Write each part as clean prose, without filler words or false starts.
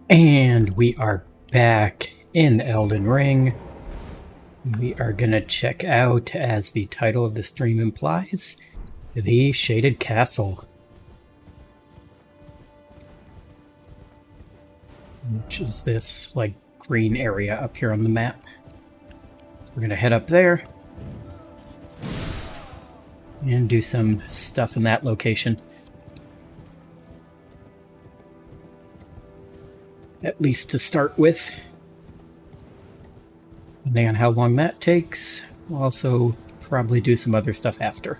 And we are back in Elden Ring. We are gonna check out, as the title of the stream implies, the Shaded Castle, which is this like green area up here on the map. We're gonna head up there and do some stuff in that location. At least to start with. Depending on how long that takes, we'll also probably do some other stuff after.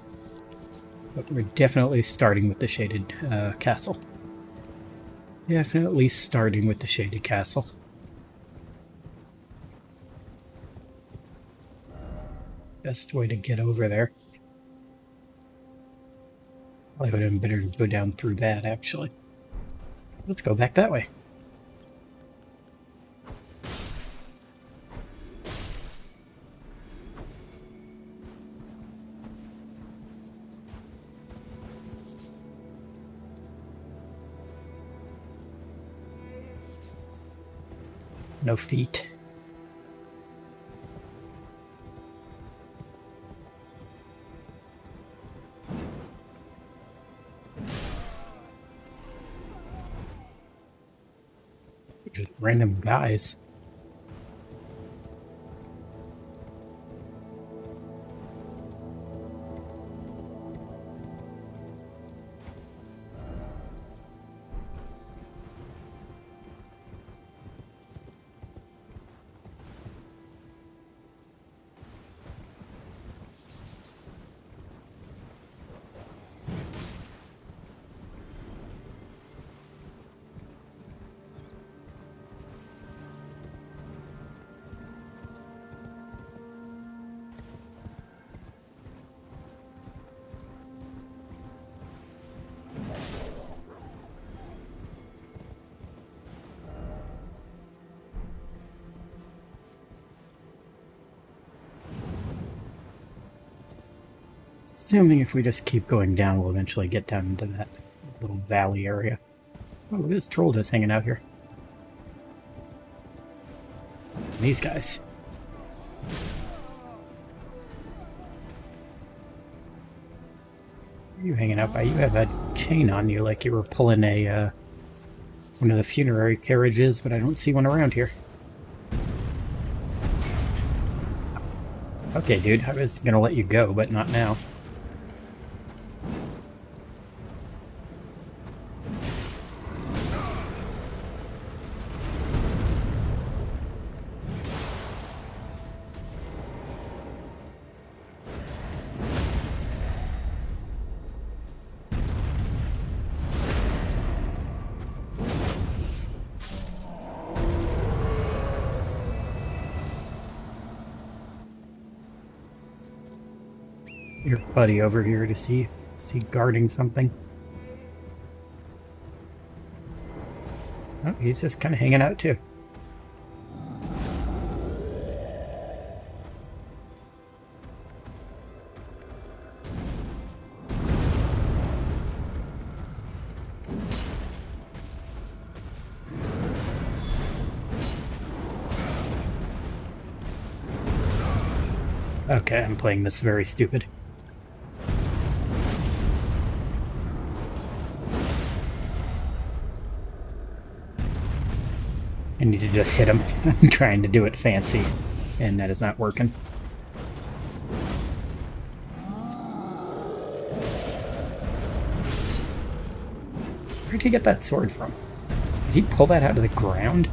But we're definitely starting with the Shaded Castle. Definitely starting with the Shaded Castle. Best way to get over there. Probably would have been better to go down through that, actually. Let's go back that way. No feet. Just random guys. Assuming if we just keep going down, we'll eventually get down into that little valley area. Oh, look at this troll just hanging out here. And these guys. What are you hanging out by? You have a chain on you like you were pulling a one of the funerary carriages, but I don't see one around here. Okay, dude, I was gonna let you go, but not now. Your buddy over here to see guarding something. Oh, he's just kind of hanging out too. Okay, I'm playing this very stupid. I need to just hit him. I'm trying to do it fancy, and that is not working. Where'd he get that sword from? Did he pull that out of the ground?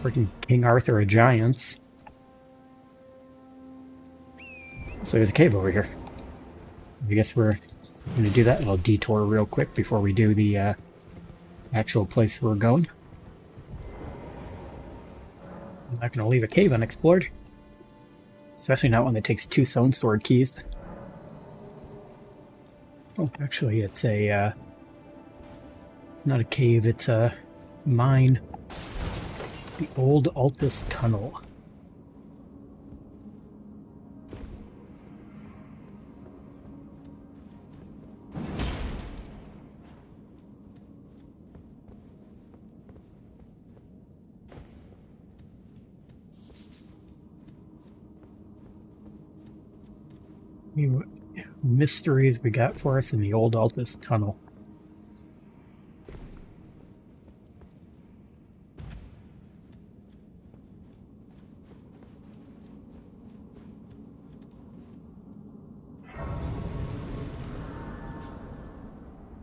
Freaking King Arthur of Giants. So there's a cave over here. I guess we're going to do that little detour real quick before we do the actual place we're going. I'm not going to leave a cave unexplored. Especially not one that takes 2 stone sword keys. Oh, actually, it's a... not a cave, it's a mine. The old Altus Tunnel. See what mysteries we got for us in the old Altus tunnel.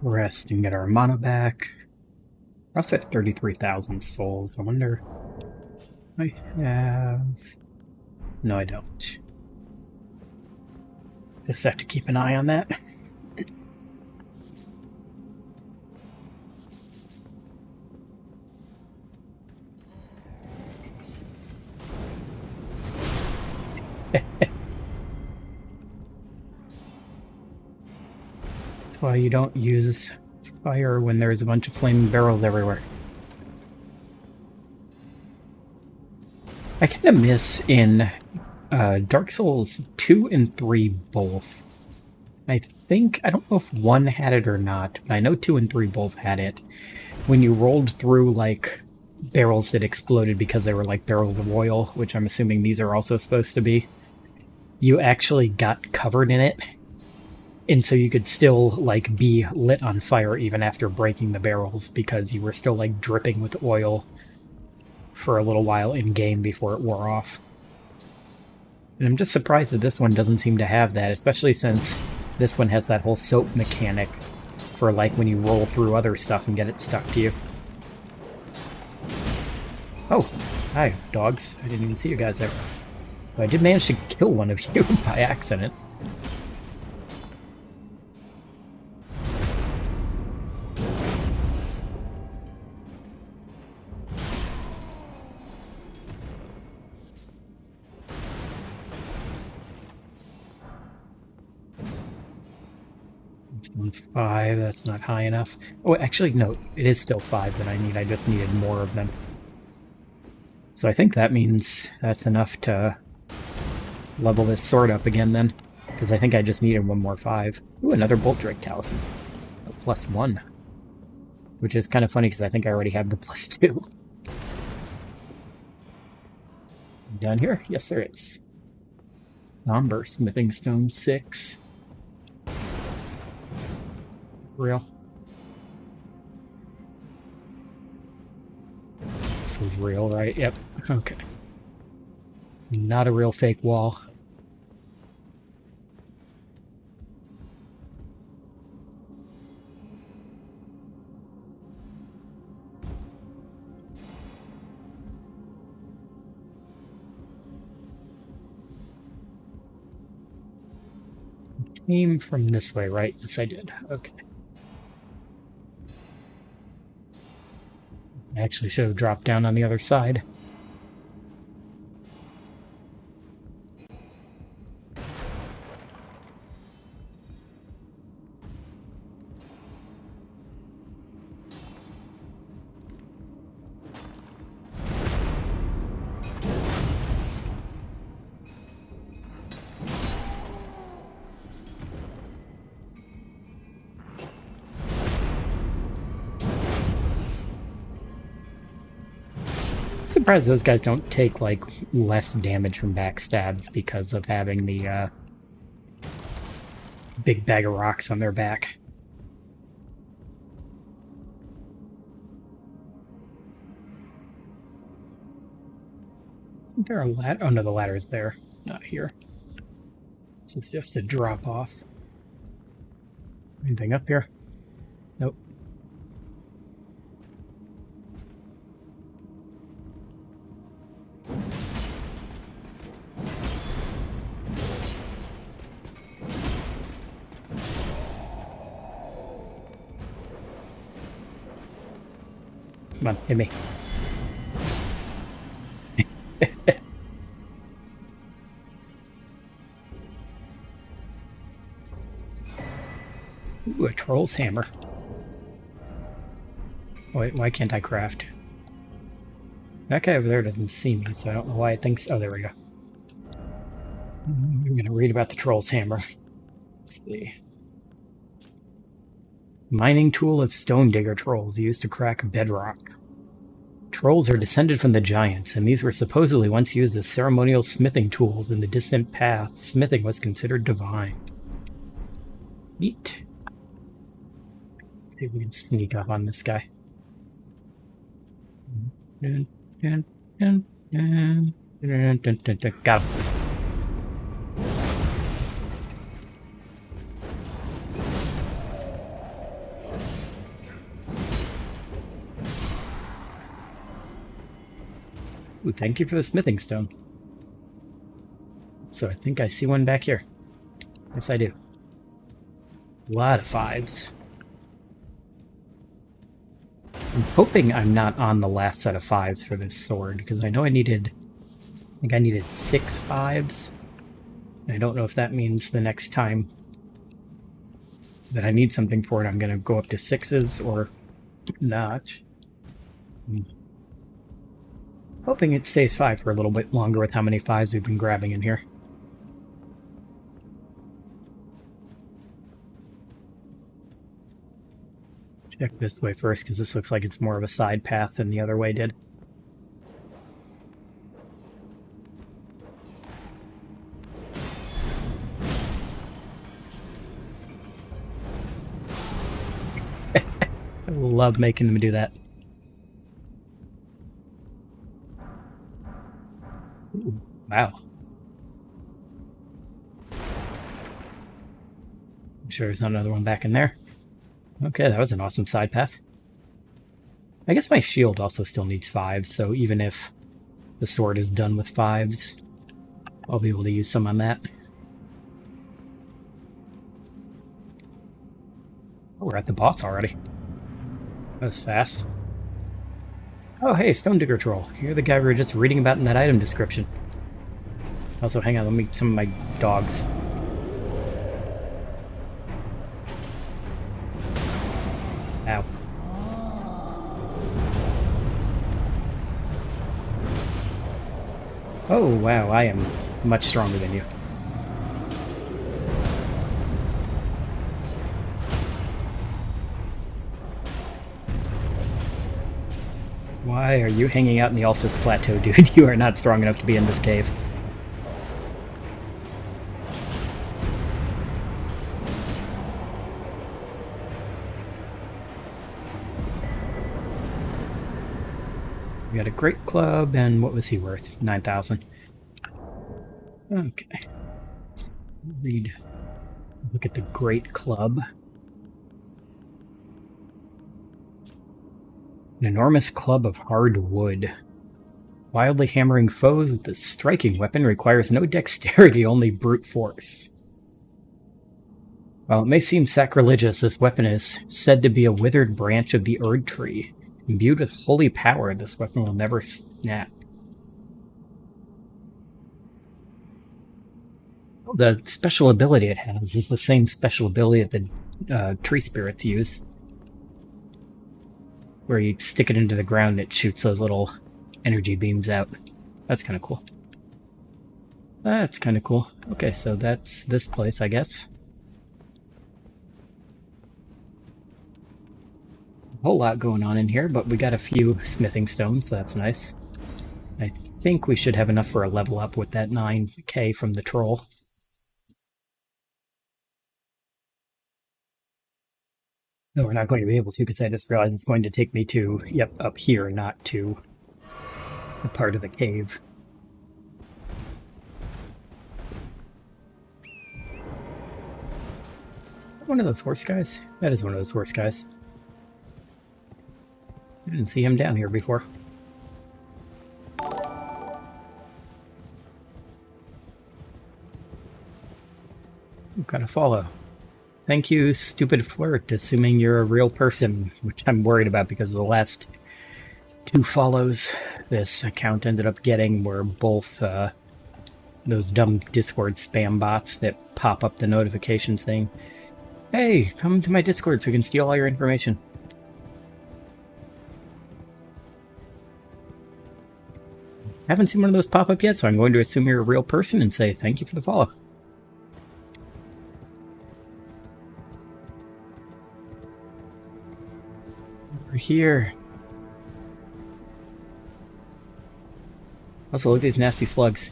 Rest and get our mana back. We're also at 33,000 souls. I wonder... I have... No, I don't. Just have to keep an eye on that. That's why you don't use fire when there's a bunch of flaming barrels everywhere. I kind of miss in Dark Souls 2 and 3 both. I don't know if 1 had it or not, but I know 2 and 3 both had it. When you rolled through, like, barrels that exploded because they were like barrels of oil, which I'm assuming these are also supposed to be, you actually got covered in it. And so you could still, like, be lit on fire even after breaking the barrels because you were still, like, dripping with oil for a little while in-game before it wore off. And I'm just surprised that this one doesn't seem to have that, especially since this one has that whole soap mechanic for, like, when you roll through other stuff and get it stuck to you. Oh, hi, dogs. I didn't even see you guys there. But I did manage to kill one of you by accident. It's on 5, that's not high enough. Oh, actually, no, it is still 5 that I need. I just needed more of them. So I think that means that's enough to level this sword up again then. Because I think I just needed one more 5. Ooh, another Bolt Drake Talisman. A +1. Which is kind of funny because I think I already have the +2. Down here? Yes, there is. Somber Smithing Stone 6. Real. This was real, right? Yep. Okay. Not a real fake wall. Came from this way, right? Yes, I did. Okay. I actually should have dropped down on the other side. Surprised those guys don't take, like, less damage from backstabs because of having the big bag of rocks on their back. Isn't there a ladder? Oh no, the ladder's there, not here. This is just a drop off. Anything up here? Nope. Come on, hit me. Ooh, a troll's hammer. Oh, wait, why can't I craft? That guy over there doesn't see me, so I don't know why it thinks... Oh, there we go. I'm going to read about the troll's hammer. Let's see. Mining tool of stone digger trolls used to crack bedrock. Trolls are descended from the giants, and these were supposedly once used as ceremonial smithing tools in the distant past. Smithing was considered divine. Neat. See if we can sneak up on this guy. Got him. Ooh, thank you for the smithing stone. So I think I see one back here. Yes, I do. A lot of 5s. I'm hoping I'm not on the last set of 5s for this sword, because I know I think I needed 6 5s. I don't know if that means the next time that I need something for it, I'm going to go up to 6s or not. I'm hoping it stays 5 for a little bit longer with how many 5s we've been grabbing in here. Check this way first, because this looks like it's more of a side path than the other way did. I love making them do that. Ooh, wow. I'm sure there's not another one back in there. Okay, that was an awesome side path. I guess my shield also still needs 5s, so even if the sword is done with 5s, I'll be able to use some on that. Oh, we're at the boss already. That was fast. Oh, hey, Stone Digger Troll. You're the guy we were just reading about in that item description. Also, hang on, let me meet some of my dogs. Ow. Oh, wow, I am much stronger than you. Why are you hanging out in the Altus Plateau, dude? You are not strong enough to be in this cave. We got a great club, and what was he worth? 9,000. Okay. Look at the great club. An enormous club of hard wood. Wildly hammering foes with this striking weapon requires no dexterity, only brute force. While it may seem sacrilegious, this weapon is said to be a withered branch of the Erd tree. Imbued with holy power, this weapon will never snap. The special ability it has is the same special ability that the tree spirits use. Where you stick it into the ground and it shoots those little energy beams out. That's kind of cool. That's kind of cool. Okay, so that's this place, I guess. A whole lot going on in here, but we got a few smithing stones, so that's nice. I think we should have enough for a level up with that 9k from the troll. No, we're not going to be able to, because I just realized it's going to take me to, yep, up here, not to the part of the cave. One of those horse guys? That is one of those horse guys. I didn't see him down here before. I'm gonna follow. Thank you, stupid flirt, assuming you're a real person, which I'm worried about because the last 2 follows this account ended up getting were both those dumb Discord spam bots that pop up the notifications saying, hey, come to my Discord so we can steal all your information. I haven't seen one of those pop up yet, so I'm going to assume you're a real person and say thank you for the follow. Over here. Also, look at these nasty slugs.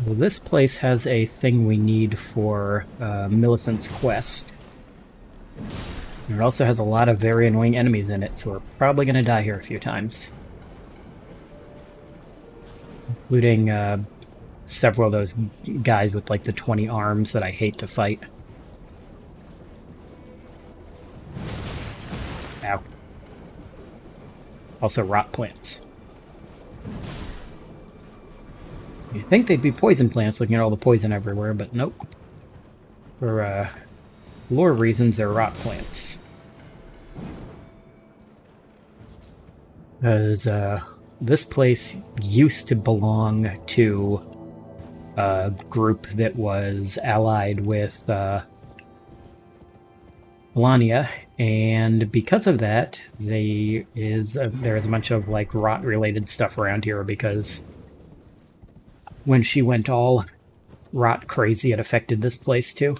Well, this place has a thing we need for Millicent's quest. And it also has a lot of very annoying enemies in it, so we're probably going to die here a few times. Including several of those guys with like the 20 arms that I hate to fight. Ow. Also rot plants. You'd think they'd be poison plants looking at all the poison everywhere, but nope. For lore reasons, they're rot plants. Because this place used to belong to a group that was allied with Melania, and because of that, there is a bunch of like rot-related stuff around here, because when she went all rot crazy, it affected this place too.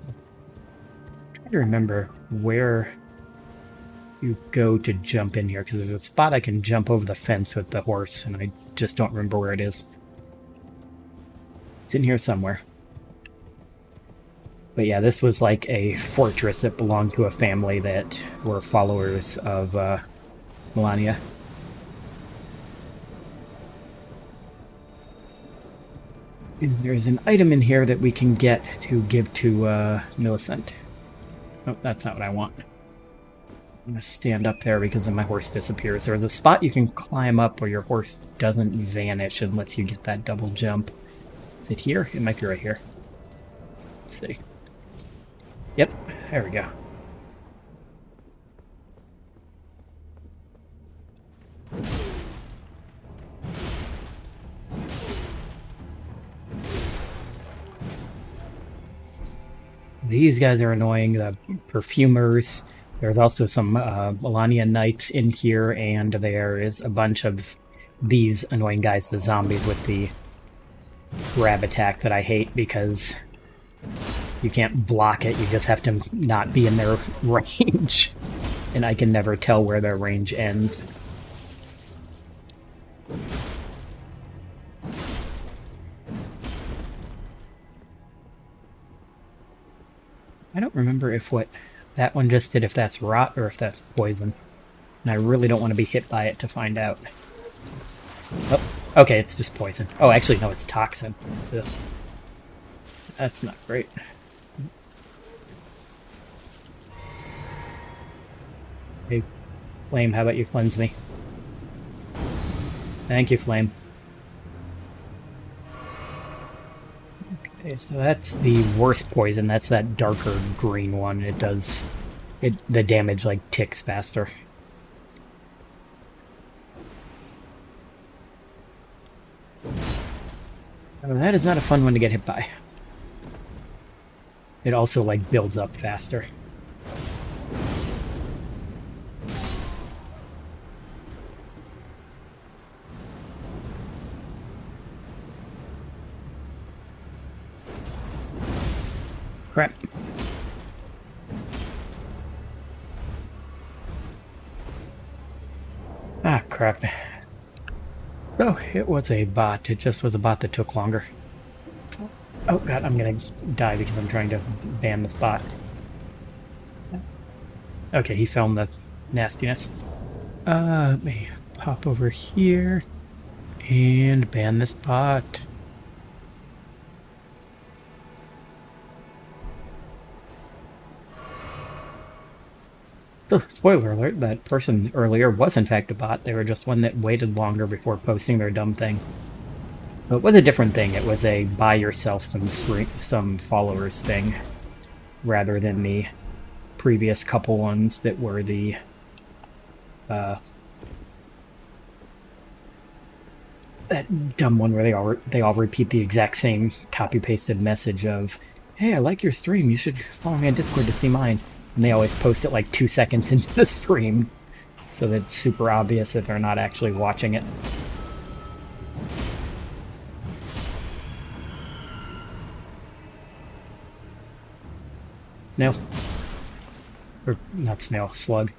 I'm trying to remember where you go to jump in here, because there's a spot I can jump over the fence with the horse, and I just don't remember where it is. It's in here somewhere. But yeah, this was like a fortress that belonged to a family that were followers of Melania. And there's an item in here that we can get to give to Millicent. Oh, that's not what I want. I'm going to stand up there because then my horse disappears. There's a spot you can climb up where your horse doesn't vanish and lets you get that double jump. Is it here? It might be right here. Let's see. Yep, there we go. These guys are annoying, the perfumers. There's also some Melania Knights in here, and there is a bunch of these annoying guys, the zombies with the grab attack that I hate because you can't block it, you just have to not be in their range. And I can never tell where their range ends. I don't remember if what that one just did, if that's rot or if that's poison. And I really don't want to be hit by it to find out. Oh, okay, it's just poison. Oh, actually, no, it's toxin. Ugh. That's not great. Hey, Flame, how about you cleanse me? Thank you, Flame. Okay, so that's the worst poison. That's that darker green one. It does... the damage, like, ticks faster. Oh, that is not a fun one to get hit by. It also, like, builds up faster. Crap. Ah, crap. Oh, it was a bot. It just was a bot that took longer. Oh god, I'm gonna die because I'm trying to ban this bot. Okay, he filmed the nastiness. Let me pop over here and ban this bot. Oh, spoiler alert, that person earlier was in fact a bot. They were just one that waited longer before posting their dumb thing. But it was a different thing. It was a buy yourself some followers thing, rather than the previous couple ones that were the that dumb one where they all repeat the exact same copy pasted message of, "Hey, I like your stream. You should follow me on Discord to see mine." And they always post it like 2 seconds into the stream, so that it's super obvious that they're not actually watching it. No. Or, not snail, slug.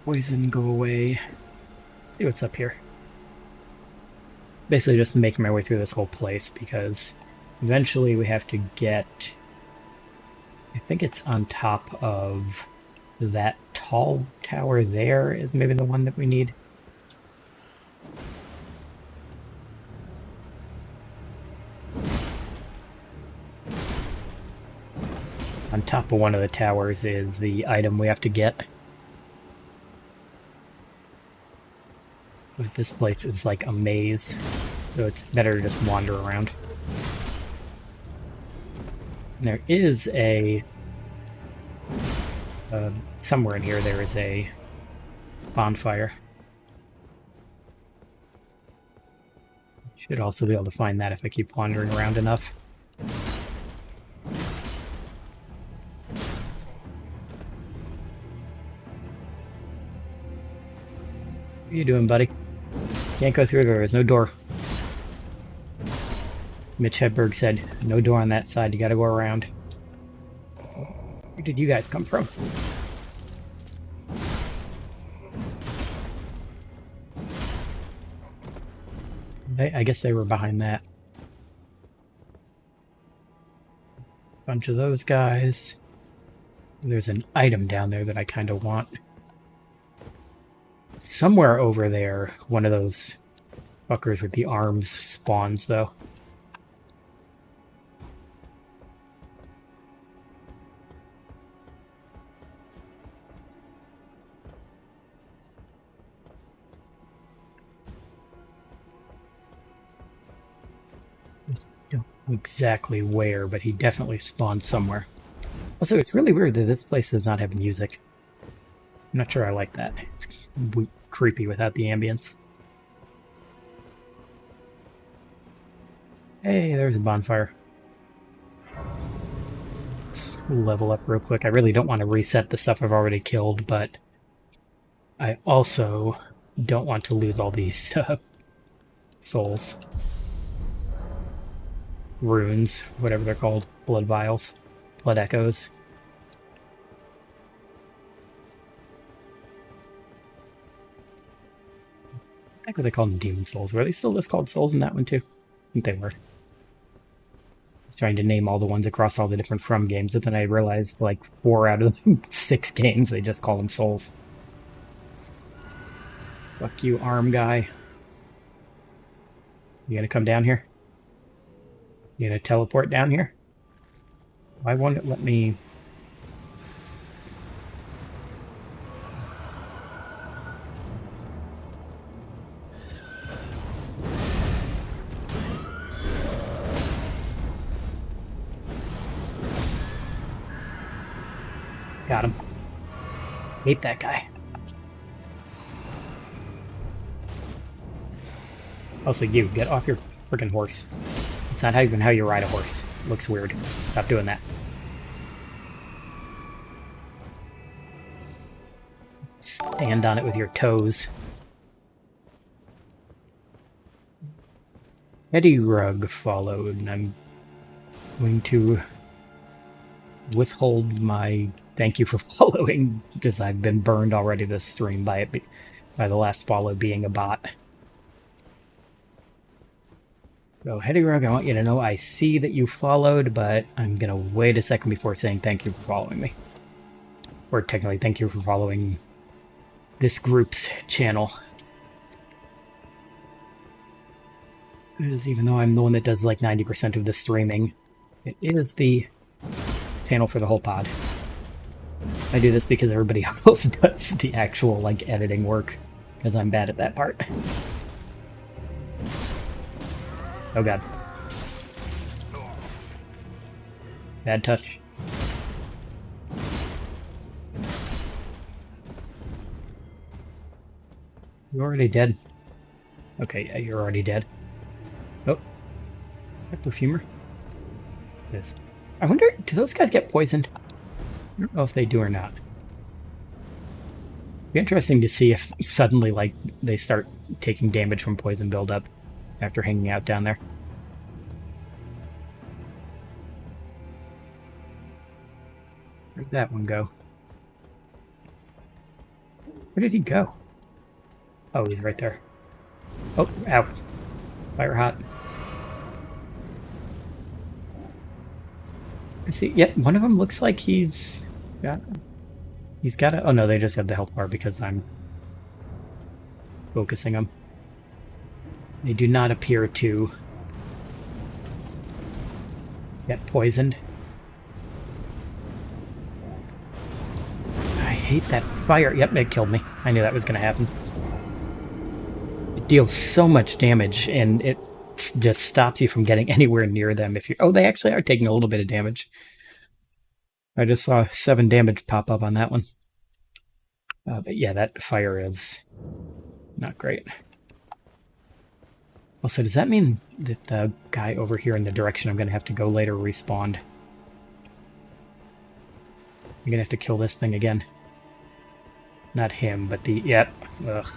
Poison, go away. See what's up here. Basically just making my way through this whole place because eventually we have to get... I think it's on top of that tall tower there is maybe the one that we need. On top of one of the towers is the item we have to get. But this place is like a maze, so it's better to just wander around. And there is a... somewhere in here there is a bonfire. Should also be able to find that if I keep wandering around enough. What are you doing, buddy? Can't go through there. There's no door. Mitch Hedberg said, no door on that side. You gotta go around. Where did you guys come from? I guess they were behind that. Bunch of those guys. There's an item down there that I kind of want. Somewhere over there, one of those fuckers with the arms spawns, though. I don't know exactly where, but he definitely spawned somewhere. Also, it's really weird that this place does not have music. I'm not sure I like that. It's creepy without the ambience. Hey, there's a bonfire. Let's level up real quick. I really don't want to reset the stuff I've already killed, but I also don't want to lose all these souls. Runes, whatever they're called. Blood vials. Blood echoes. I think they called them demon souls. Were they still just called souls in that one too? I think they were. I was trying to name all the ones across all the different From games, but then I realized like 4 out of 6 games they just call them souls. Fuck you, arm guy. You gonna come down here? You gonna teleport down here? Why won't it let me... Got him. Hate that guy. Also, you, get off your freaking horse. It's not even how you ride a horse. It looks weird. Stop doing that. Stand on it with your toes. Eddie Rugg followed, and I'm going to withhold my thank you for following, because I've been burned already this stream by the last follow being a bot. So, Eddie Rugg, I want you to know I see that you followed, but I'm going to wait a second before saying thank you for following me. Or technically, thank you for following this group's channel. Because even though I'm the one that does like 90% of the streaming, it is the channel for the whole pod. I do this because everybody else does the actual like editing work, because I'm bad at that part. Oh god. Bad touch. You already dead? Okay, yeah, you're already dead. Oh. That perfumer? Yes. I wonder, do those guys get poisoned? I don't know if they do or not. It'd be interesting to see if suddenly, like, they start taking damage from poison buildup after hanging out down there. Where'd that one go? Where did he go? Oh, he's right there. Oh, ow. Fire hot. I see. Yep, one of them looks like got he's got a. Oh no, they just have the health bar because I'm focusing them. They do not appear to get poisoned. I hate that fire. Yep, it killed me. I knew that was going to happen. It deals so much damage, and it just stops you from getting anywhere near them. If you, oh, they actually are taking a little bit of damage. I just saw 7 damage pop up on that one. But yeah, that fire is not great. Also, does that mean that the guy over here in the direction I'm going to have to go later respawned? I'm going to have to kill this thing again. Not him, but the... Yep. Ugh.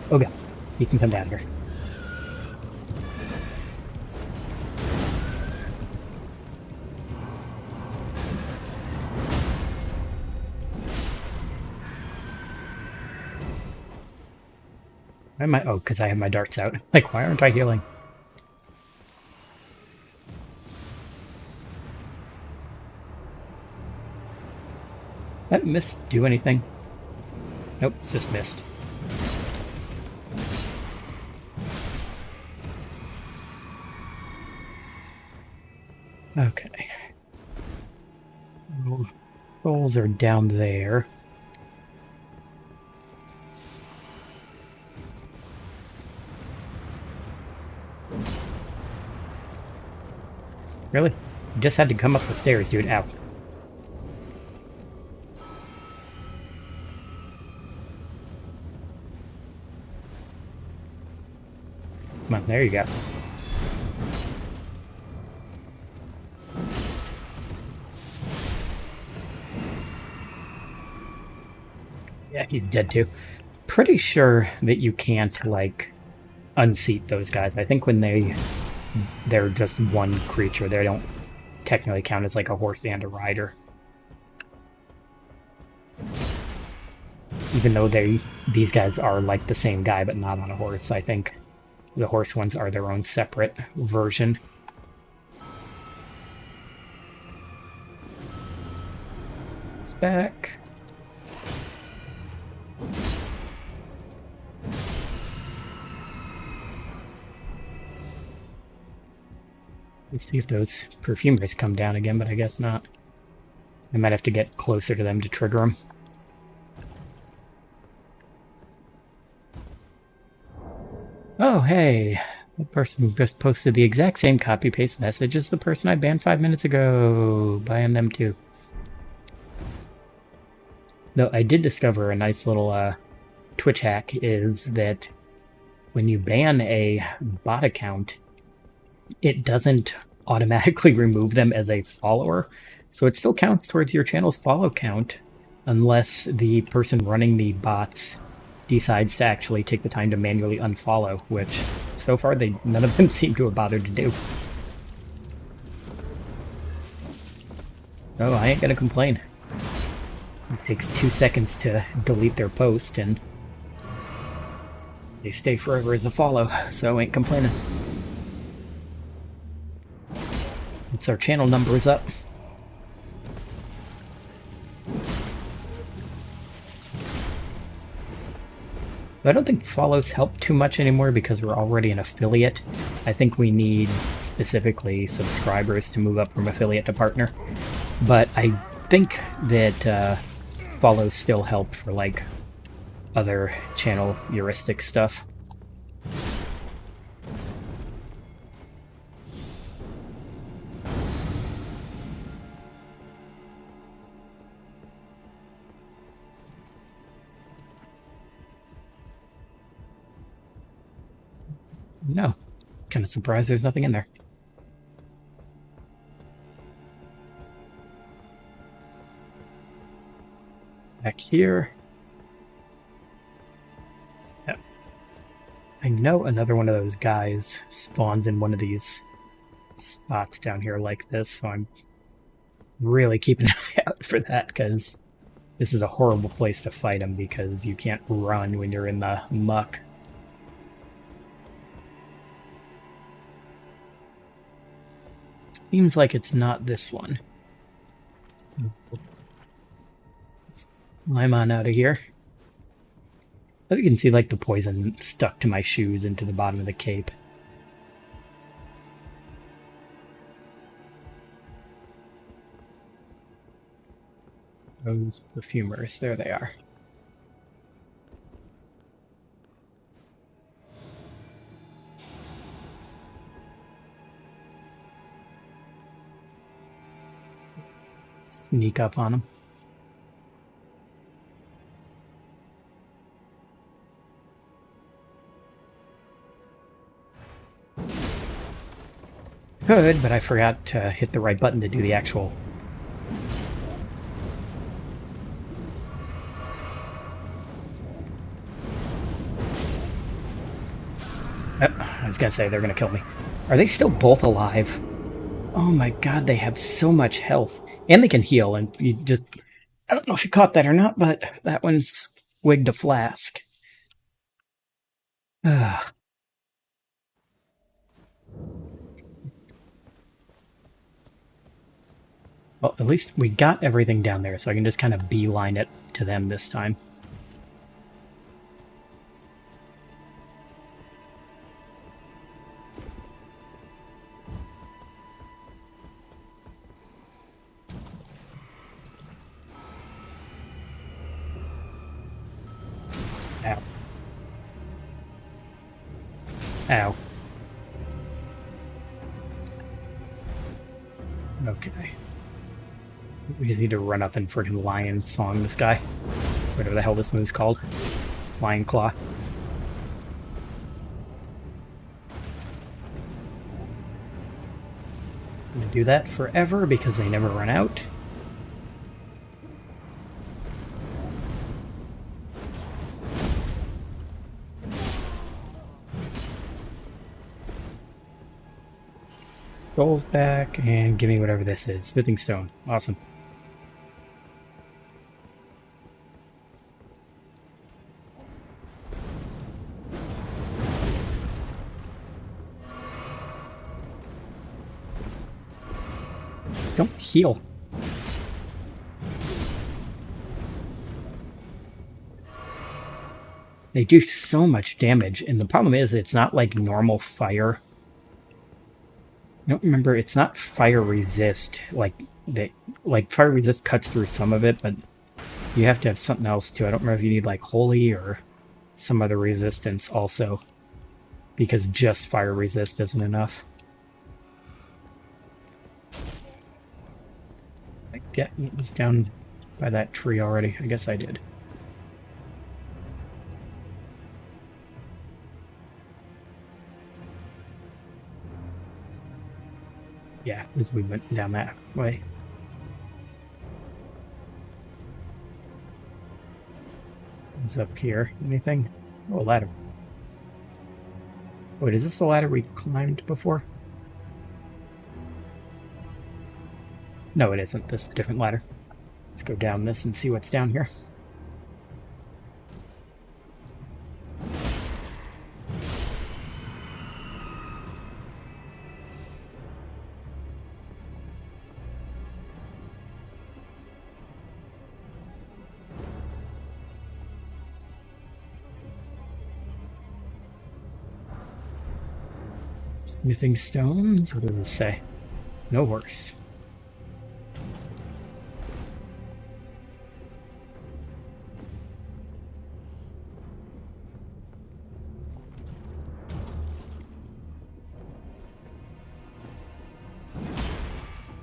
Oh god. He can come down here. Why am I... Oh, because I have my darts out. Like, why aren't I healing? That mist do anything? Nope, it's just mist. Okay. Souls are down there. Really? You just had to come up the stairs, dude. Ow. Come on, there you go. Yeah, he's dead too. Pretty sure that you can't, like, unseat those guys. I think when they're just one creature, they don't technically count as like a horse and a rider. Even though these guys are like the same guy but not on a horse, I think the horse ones are their own separate version. It's back. Let's see if those perfumers come down again, but I guess not. I might have to get closer to them to trigger them. Oh, hey. The person who just posted the exact same copy-paste message as the person I banned 5 minutes ago. Ban them too. Though I did discover a nice little Twitch hack is that when you ban a bot account, it doesn't automatically remove them as a follower. So it still counts towards your channel's follow count unless the person running the bots decides to actually take the time to manually unfollow, which so far none of them seem to have bothered to do. Oh, I ain't gonna complain. It takes 2 seconds to delete their post and they stay forever as a follow, so I ain't complaining. Once our channel number is up. I don't think follows help too much anymore because we're already an affiliate. I think we need specifically subscribers to move up from affiliate to partner. But I think that follows still help for like other channel heuristic stuff. No. Kind of surprised there's nothing in there. Back here. Yeah. I know another one of those guys spawns in one of these spots down here like this, so I'm really keep an eye out for that, because this is a horrible place to fight them because you can't run when you're in the muck. Seems like it's not this one. I'm on out of here. But you can see like the poison stuck to my shoes into the bottom of the cape. Those perfumers, there they are. Sneak up on them. Good, but I forgot to hit the right button to do the actual... I was gonna say, they're gonna kill me. Are they still both alive? Oh my god, they have so much health. And they can heal, and you just... I don't know if you caught that or not, but that one's wigged a flask. Ugh. Well, at least we got everything down there, so I can just kind of beeline it to them this time. Ow. Ow. Okay. We just need to run up and freaking lion song this guy. Whatever the hell this move's called. Lion claw. I'm gonna do that forever because they never run out. Goals back, and give me whatever this is. Smithing stone. Awesome. Don't heal. They do so much damage, and the problem is it's not like normal fire. I don't remember, it's not fire resist. Like fire resist cuts through some of it, but you have to have something else too. I don't remember if you need like holy or some other resistance also, because just fire resist isn't enough. Yeah, it was down by that tree already. I guess I did. Yeah, as we went down that way. What's up here? Anything? Oh, a ladder. Wait, is this the ladder we climbed before? No, it isn't. This is a different ladder. Let's go down this and see what's down here. Smithing stones? What does it say? No horse.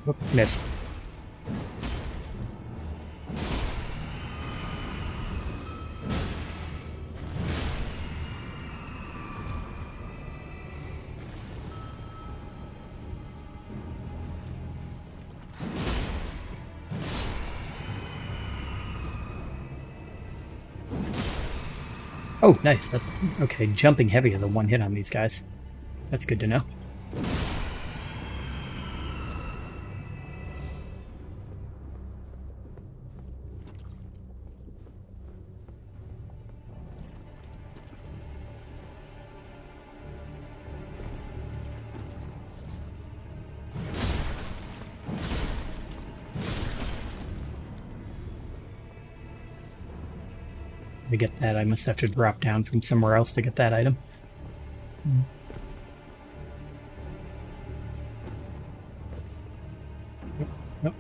Oop, missed. Oh, nice. That's okay. Jumping heavy is a one hit on these guys. That's good to know. To get that, I must have to drop down from somewhere else to get that item. Nope.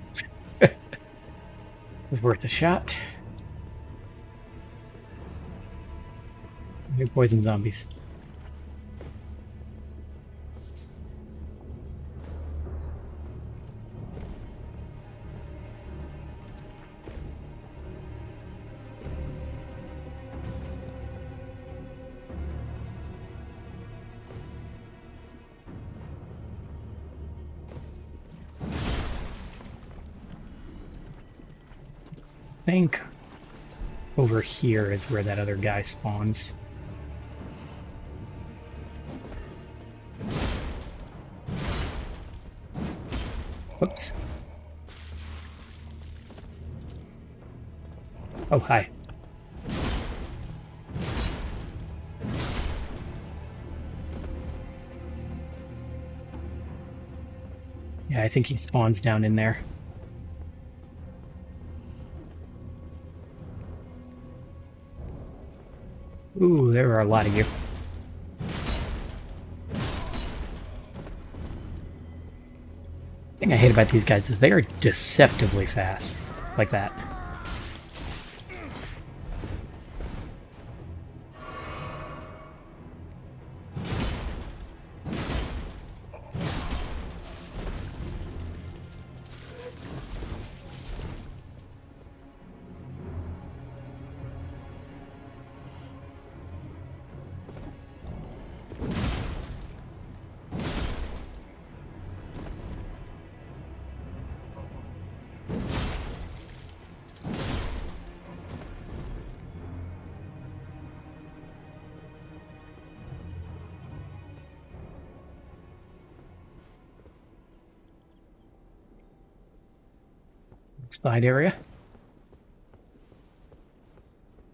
It was worth a shot. New poison zombies. I think over here is where that other guy spawns. Whoops. Oh, hi. Yeah, I think he spawns down in there. Ooh, there are a lot of you. The thing I hate about these guys is they are deceptively fast. Like that. Slide area.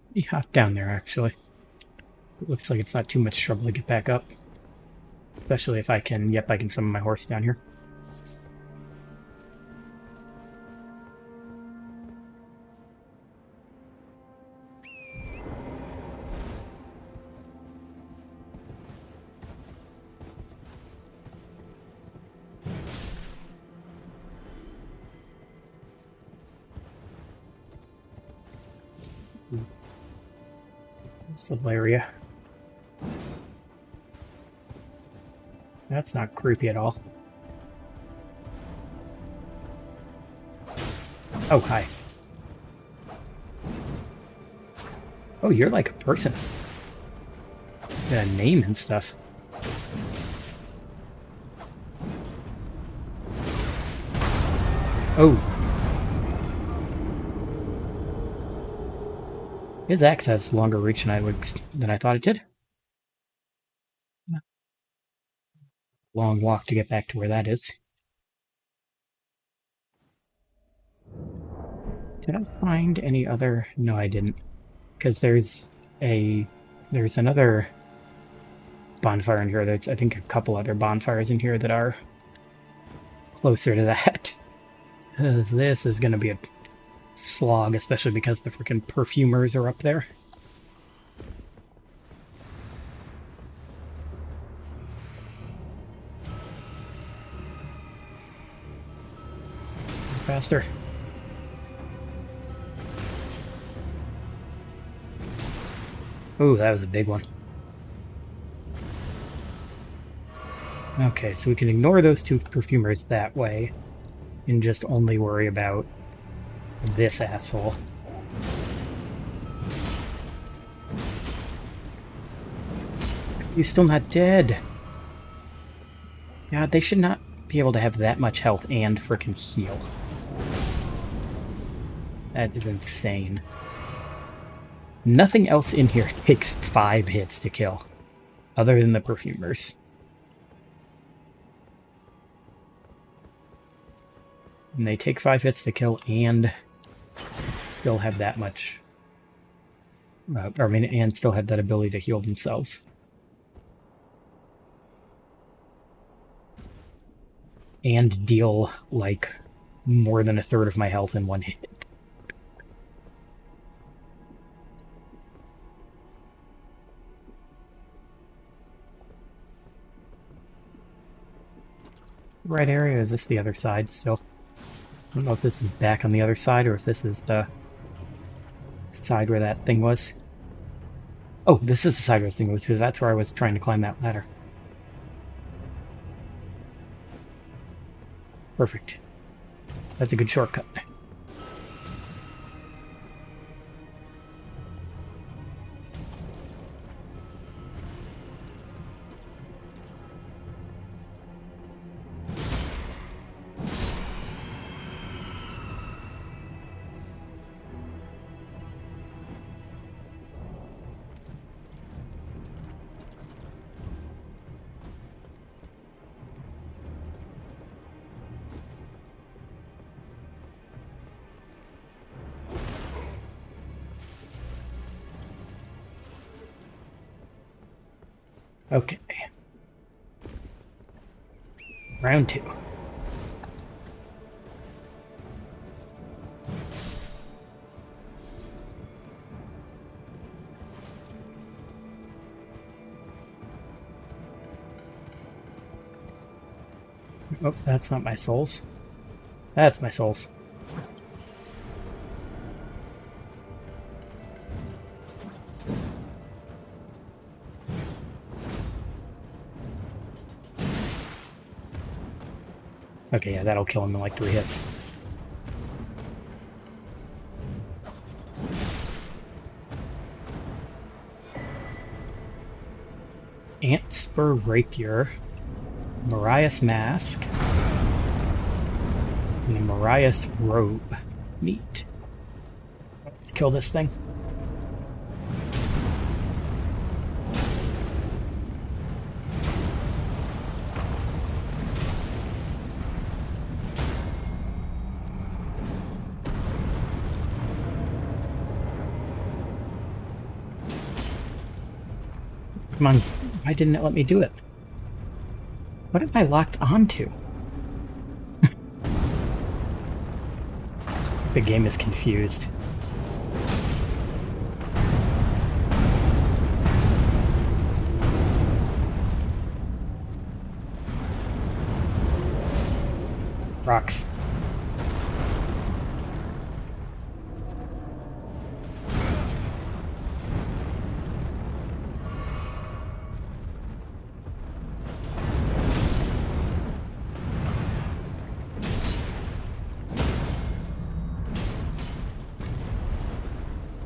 Let me hop down there, actually. It looks like it's not too much trouble to get back up. Especially if I can... Yep, I can summon my horse down here. This little area. That's not creepy at all. Oh, hi. Oh, you're like a person. Got a name and stuff. Oh. His axe has longer reach than I thought it did. Long walk to get back to where that is. Did I find any other? No, I didn't. Because there's another bonfire in here. There's, I think, a couple other bonfires in here that are closer to that. This is going to be a slog, especially because the freaking perfumers are up there. Faster. Ooh, that was a big one. Okay, so we can ignore those two perfumers that way and just only worry about this asshole. He's still not dead. God, they should not be able to have that much health and frickin' heal. That is insane. Nothing else in here takes 5 hits to kill, other than the perfumers. And they take 5 hits to kill and still have that much... and still have that ability to heal themselves. And deal, like, more than a third of my health in one hit. Right area, or is this the other side still? I don't know if this is back on the other side or if this is the side where that thing was. Oh, this is the side where this thing was, because that's where I was trying to climb that ladder. Perfect. That's a good shortcut. Okay. Round 2. Oh, that's not my souls. That's my souls. Okay, yeah, that'll kill him in like 3 hits. Ant Spur Rapier, Mariah's Mask, and the Mariah's Robe. Neat. Let's kill this thing. Come on, why didn't it let me do it? What am I locked onto? The game is confused. Rocks.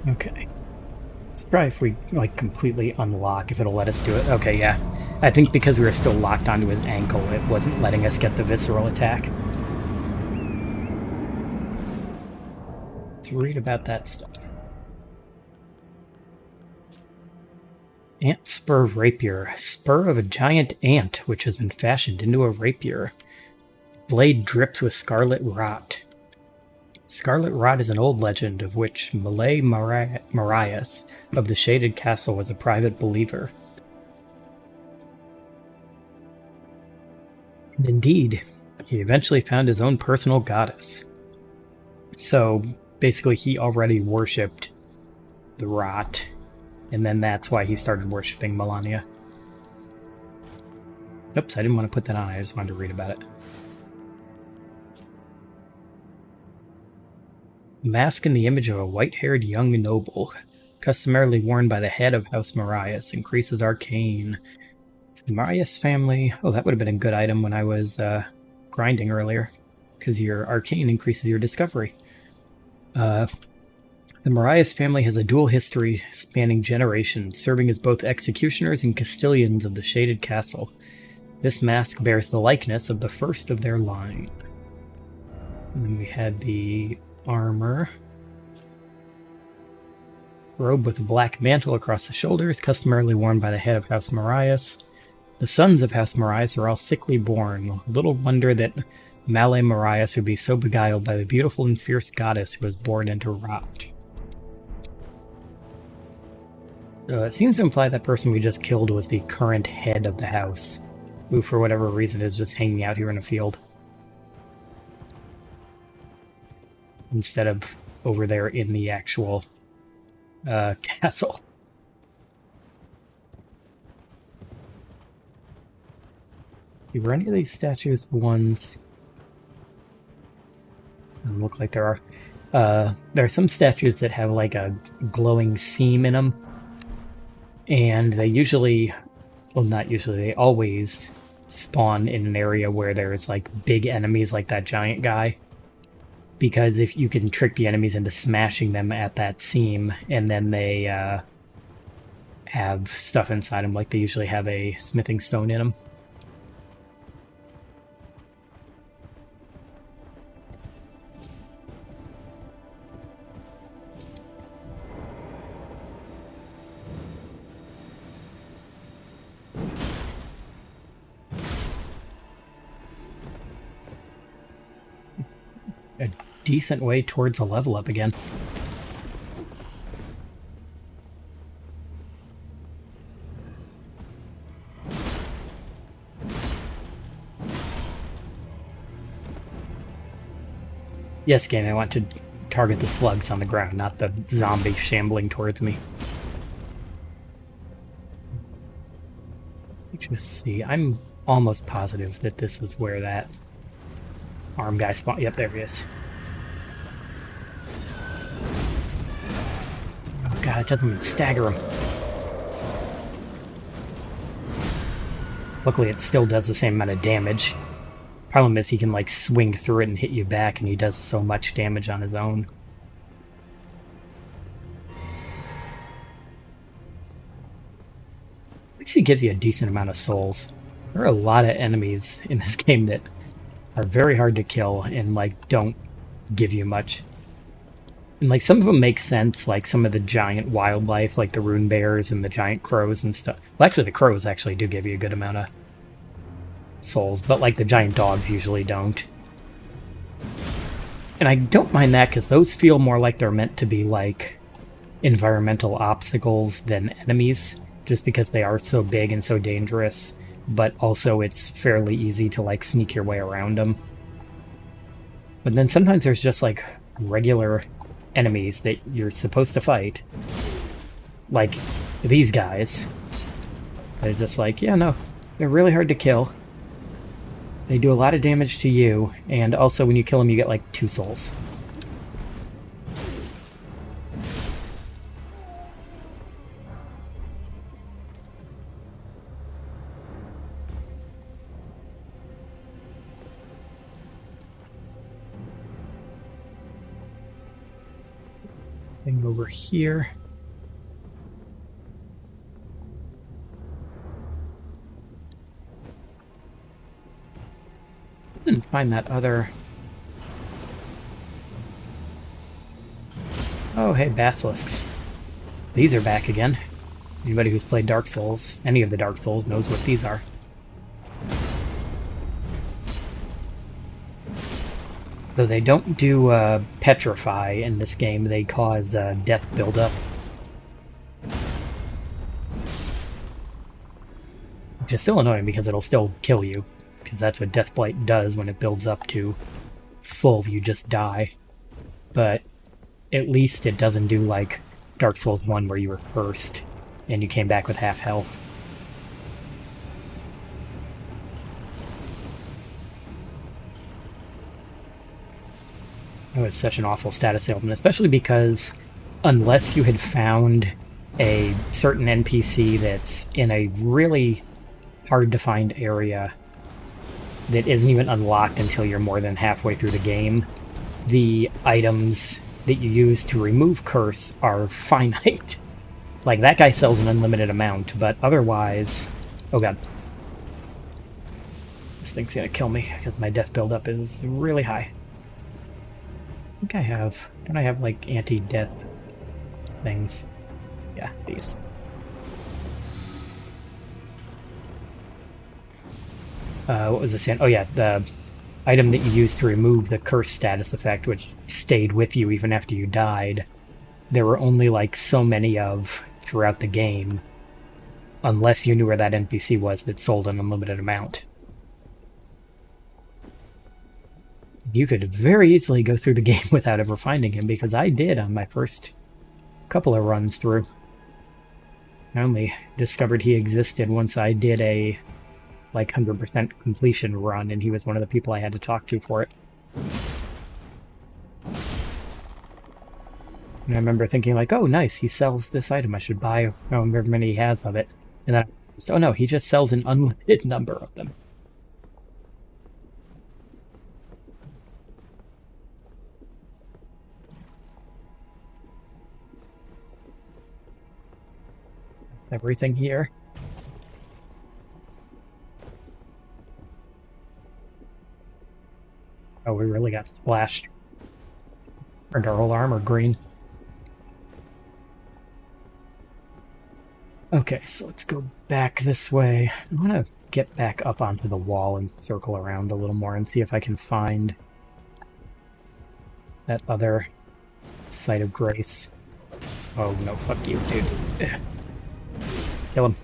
Okay. Let's try if we, like, completely unlock, if it'll let us do it. Okay, yeah. I think because we were still locked onto his ankle, it wasn't letting us get the visceral attack. Let's read about that stuff. Ant Spur Rapier. Spur of a giant ant, which has been fashioned into a rapier. Blade drips with Scarlet Rot. Scarlet Rot is an old legend of which Malay Marias of the Shaded Castle was a private believer. And indeed, he eventually found his own personal goddess. So basically he already worshipped the Rot, and then that's why he started worshipping Melania. Oops, I didn't want to put that on, I just wanted to read about it. Mask in the image of a white-haired young noble, customarily worn by the head of House Marias, increases arcane. The Marias family... Oh, that would have been a good item when I was grinding earlier, because your arcane increases your discovery. The Marias family has a dual history spanning generations, serving as both executioners and custodians of the Shaded Castle. This mask bears the likeness of the first of their line. And then we had the armor. Robe with a black mantle across the shoulders, customarily worn by the head of House Marias. The sons of House Marias are all sickly born. Little wonder that Malay Marias would be so beguiled by the beautiful and fierce goddess who was born into Rot. It seems to imply that person we just killed was the current head of the house, who for whatever reason is just hanging out here in a field, instead of over there in the actual castle. Were any of these statues the ones? Doesn't look like there are. There are some statues that have like a glowing seam in them, and they usually, well, not usually, they always spawn in an area where there's like big enemies like that giant guy. Because if you can trick the enemies into smashing them at that seam, and then they have stuff inside them, like they usually have a smithing stone in them. A decent way towards a level up again. Yes, game, I want to target the slugs on the ground, not the zombie shambling towards me. Let's see, I'm almost positive that this is where that arm guy spawned. Yep, there he is. Oh god, it doesn't even stagger him. Luckily, it still does the same amount of damage. Problem is, he can like swing through it and hit you back, and he does so much damage on his own. At least he gives you a decent amount of souls. There are a lot of enemies in this game that are very hard to kill and like don't give you much. And like some of them make sense, like some of the giant wildlife, like the rune bears and the giant crows and stuff. Well, actually, the crows actually do give you a good amount of souls, but like the giant dogs usually don't. And I don't mind that because those feel more like they're meant to be like environmental obstacles than enemies, just because they are so big and so dangerous, but also it's fairly easy to like sneak your way around them. But then sometimes there's just like regular enemies that you're supposed to fight, like these guys. It's just like, yeah, no, they're really hard to kill. They do a lot of damage to you, and also when you kill them you get like 2 souls. Thing over here. Didn't find that other... Oh, hey, basilisks. These are back again. Anybody who's played Dark Souls, any of the Dark Souls, knows what these are. Though they don't do petrify in this game, they cause death buildup. Which is still annoying because it'll still kill you. Because that's what Deathblight does when it builds up to full, you just die. But at least it doesn't do like Dark Souls 1 where you were cursed and you came back with half health. It was such an awful status ailment, especially because unless you had found a certain NPC that's in a really hard to find area that isn't even unlocked until you're more than halfway through the game, the items that you use to remove curse are finite. Like, that guy sells an unlimited amount, but otherwise... Oh god. This thing's gonna kill me, because my death buildup is really high. I think I have... Don't I have, like, anti-death things? Yeah, these. What was this? Oh yeah, the item that you used to remove the curse status effect, which stayed with you even after you died. There were only like so many of throughout the game, unless you knew where that NPC was that sold an unlimited amount. You could very easily go through the game without ever finding him, because I did on my first couple of runs through. I only discovered he existed once I did a like 100% completion run, and he was one of the people I had to talk to for it. And I remember thinking like, oh nice, he sells this item, I should buy however many he has of it. And then I realized, oh no, he just sells an unlimited number of them. That's everything here. Oh, we really got splashed. Turned our whole armor green. Okay, so let's go back this way. I want to get back up onto the wall and circle around a little more and see if I can find that other site of grace. Oh no, fuck you, dude. Kill him.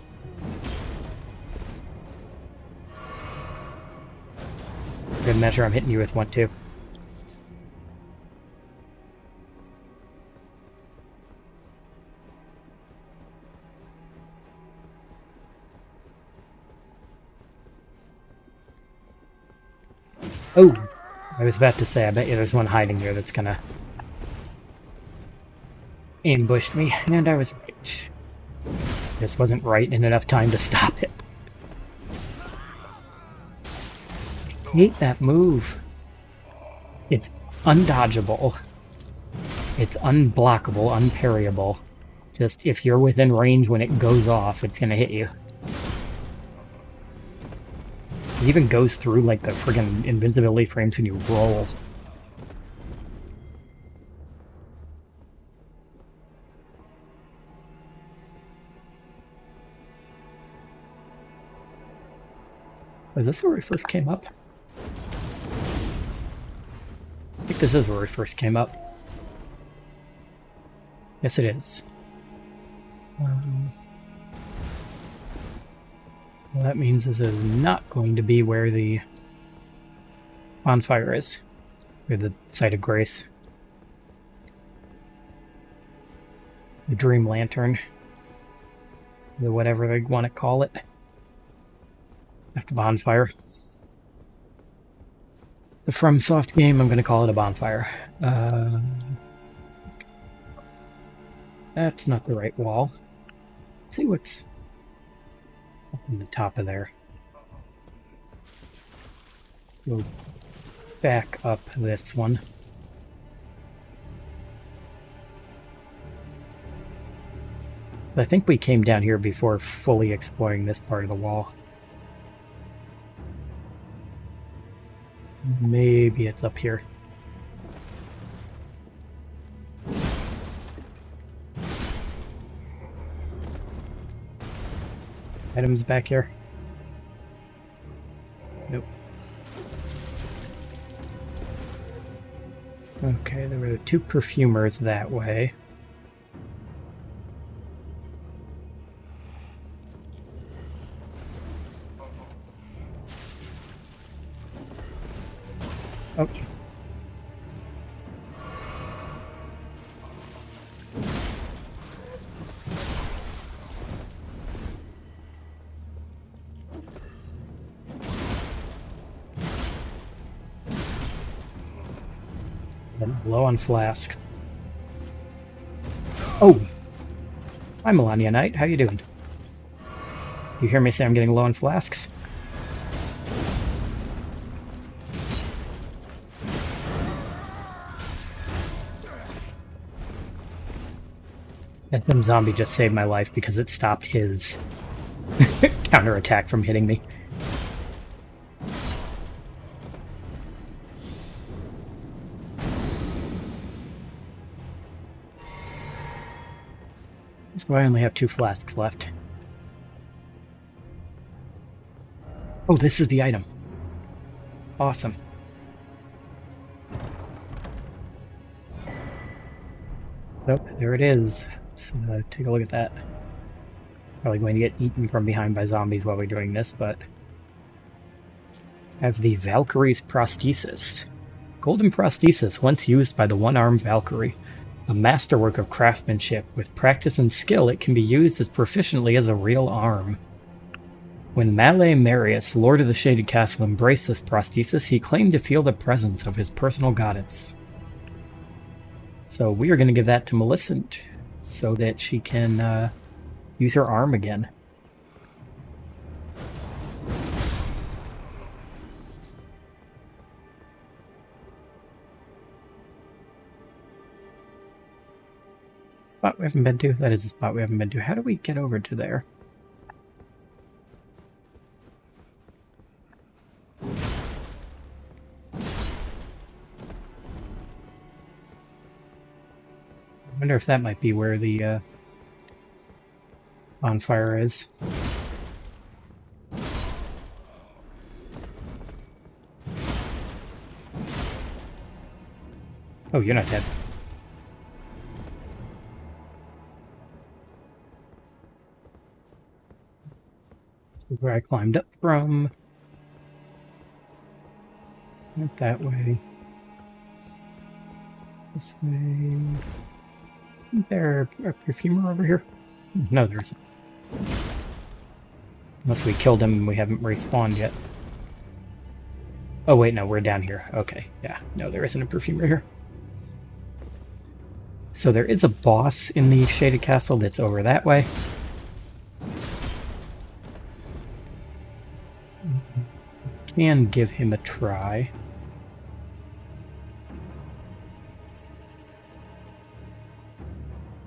Good measure, I'm hitting you with one too. Oh, I was about to say, I bet you there's one hiding here that's gonna ambush me, and I was right. This wasn't right in enough time to stop it. I hate that move. It's undodgeable. It's unblockable, unparryable. Just if you're within range when it goes off, it's gonna hit you. It even goes through like the friggin' invincibility frames when you roll. Was this where we first came up? I think this is where we first came up. Yes, it is. So that means this is not going to be where the bonfire is, or the site of grace. The dream lantern. The whatever they want to call it. After bonfire. The FromSoft game, I'm going to call it a bonfire. That's not the right wall. Let's see what's up on the top of there. Go back up this one. I think we came down here before fully exploring this part of the wall. Maybe it's up here. Items back here? Nope. Okay, there were 2 perfumers that way. Oh. Low on flask. Oh! Hi, Melania Knight. How you doing? You hear me say I'm getting low on flasks? That dumb zombie just saved my life because it stopped his counterattack from hitting me. So I only have 2 flasks left. Oh, this is the item. Awesome. Oh, there it is. Let's take a look at that. Probably going to get eaten from behind by zombies while we're doing this, but... I have the Valkyrie's prosthesis. Golden prosthesis, once used by the one-armed Valkyrie. A masterwork of craftsmanship. With practice and skill, it can be used as proficiently as a real arm. When Malay Marius, Lord of the Shaded Castle, embraced this prosthesis, he claimed to feel the presence of his personal goddess. So we are going to give that to Millicent so that she can use her arm again. Spot we haven't been to? That is the spot we haven't been to. How do we get over to there? I wonder if that might be where the bonfire is. Oh, you're not dead. This is where I climbed up from. Not that way. This way. Isn't there a perfumer over here? No, there isn't. Unless we killed him and we haven't respawned yet. Oh wait, no, we're down here. Okay, yeah. No, there isn't a perfumer here. So there is a boss in the Shaded Castle that's over that way. Can give him a try.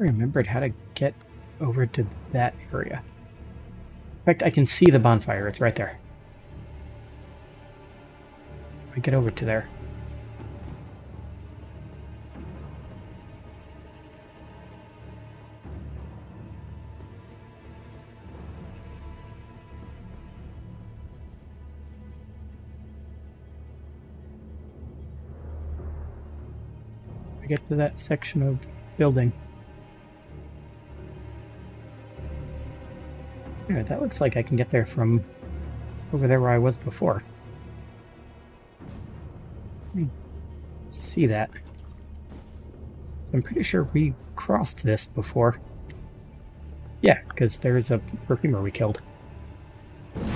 I remembered how to get over to that area. In fact, I can see the bonfire. It's right there. I get over to there. I get to that section of building. Yeah, that looks like I can get there from over there where I was before. Let me see that. I'm pretty sure we crossed this before. Yeah, because there's a perfumer we killed. Did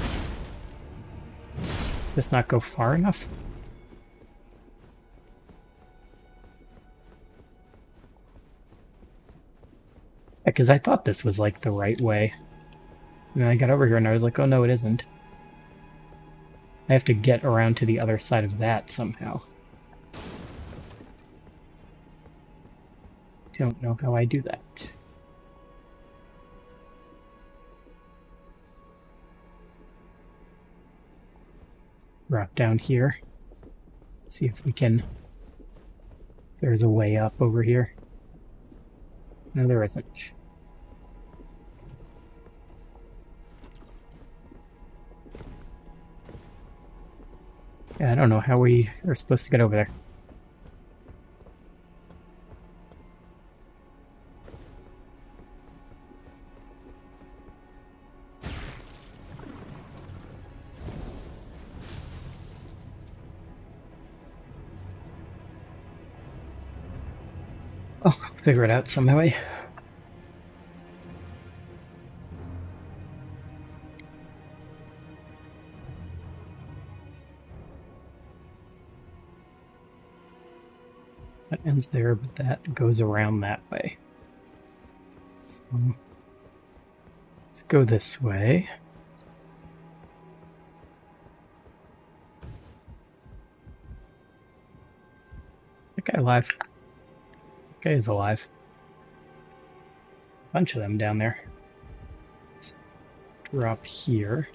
this not go far enough? Yeah, because I thought this was like the right way. And then I got over here and I was like, oh no, it isn't. I have to get around to the other side of that somehow. Don't know how I do that. Drop down here. See if we can... There's a way up over here. No, there isn't. Yeah, I don't know how we are supposed to get over there. Oh, figure it out somehow. That ends there, but that goes around that way. So, let's go this way. Is that guy alive? That guy is alive. A bunch of them down there. Let's drop here.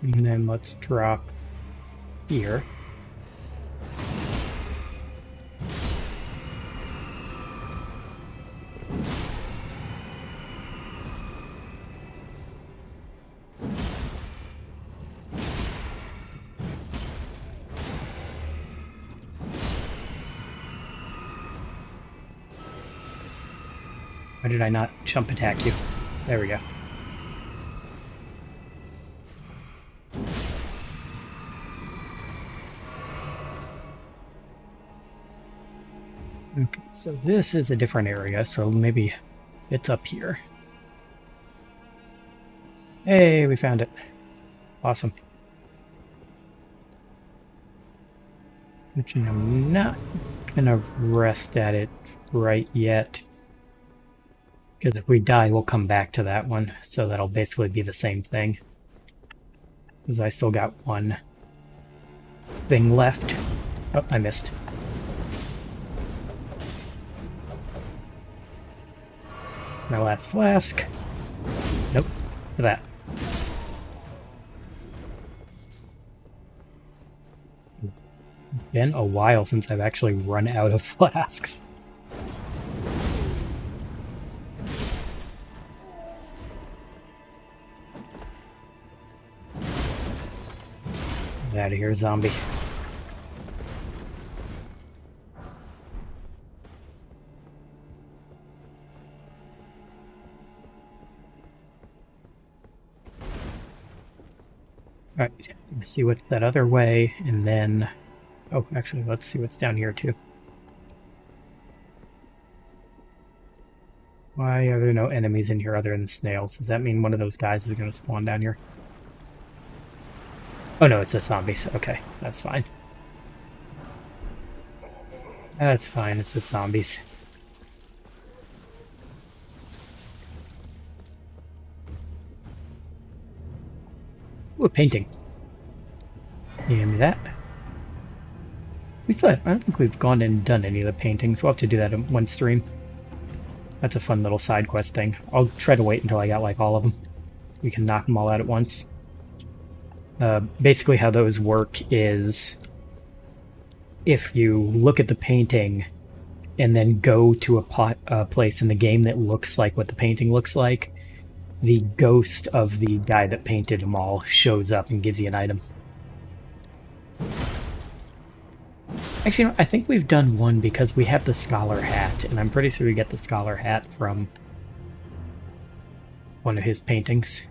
And then let's drop here. Why did I not jump attack you? There we go. Okay, so this is a different area, so maybe it's up here. Hey, we found it. Awesome. Which I'm not gonna rest at it right yet. Because if we die, we'll come back to that one. So that'll basically be the same thing. Because I still got one thing left. Oh, I missed. My last flask. Nope. That. It's been a while since I've actually run out of flasks. Get out of here, zombie. Alright, let's see what's that other way, and then... Oh, actually, let's see what's down here, too. Why are there no enemies in here other than snails? Does that mean one of those guys is going to spawn down here? Oh no, it's just zombies. Okay, that's fine. That's fine, it's just zombies. Ooh, a painting. You hand me that? We still have, I don't think we've gone and done any of the paintings. We'll have to do that in one stream. That's a fun little side quest thing. I'll try to wait until I got like all of them. We can knock them all out at once. Basically how those work is if you look at the painting and then go to a place in the game that looks like what the painting looks like, the ghost of the guy that painted them all shows up and gives you an item. Actually, I think we've done one because we have the scholar hat, and I'm pretty sure we get the scholar hat from one of his paintings.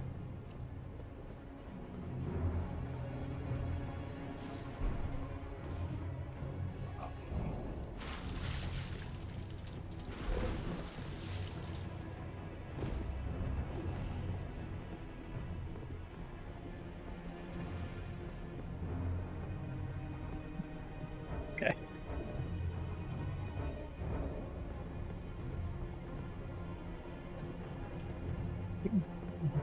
Okay.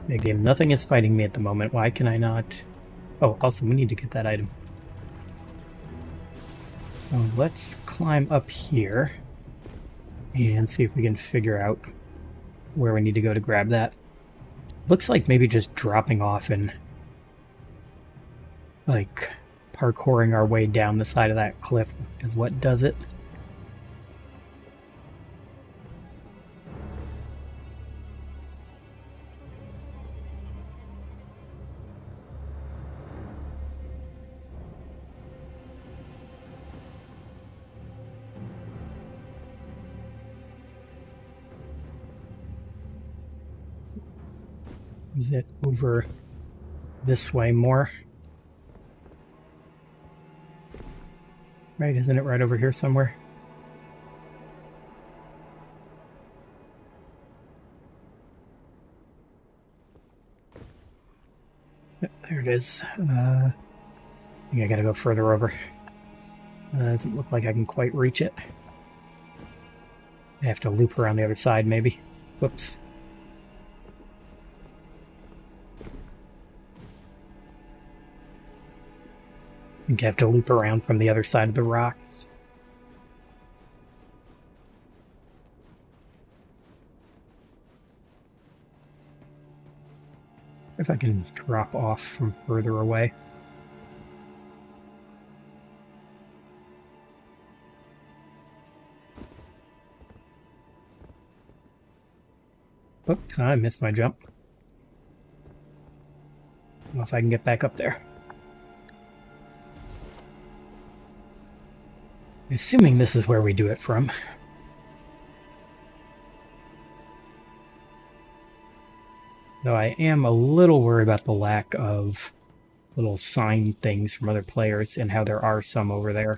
Big game. Nothing is fighting me at the moment. Why can I not... Oh, also, we need to get that item. So let's climb up here and see if we can figure out where we need to go to grab that. Looks like maybe just dropping off and like parkouring our way down the side of that cliff is what does it. Is it over this way more? Right, isn't it right over here somewhere? Yep, there it is. I think I gotta go further over. Doesn't look like I can quite reach it. I have to loop around the other side, maybe. Whoops. I think I have to loop around from the other side of the rocks. If I can drop off from further away. Oops, I missed my jump. I don't know if I can get back up there. Assuming this is where we do it from. Though I am a little worried about the lack of little sign things from other players and how there are some over there.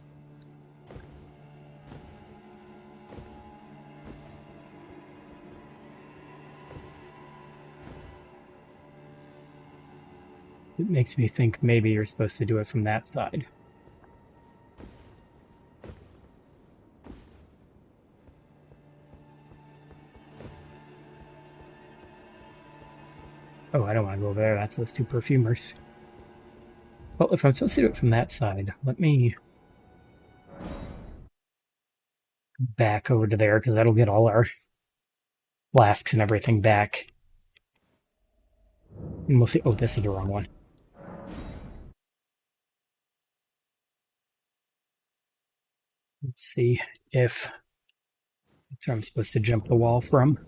It makes me think maybe you're supposed to do it from that side. Oh, I don't want to go over there. That's those two perfumers. Well, if I'm supposed to do it from that side, let me back over to there, because that'll get all our flasks and everything back. And we'll see. Oh, this is the wrong one. Let's see if that's where I'm supposed to jump the wall from.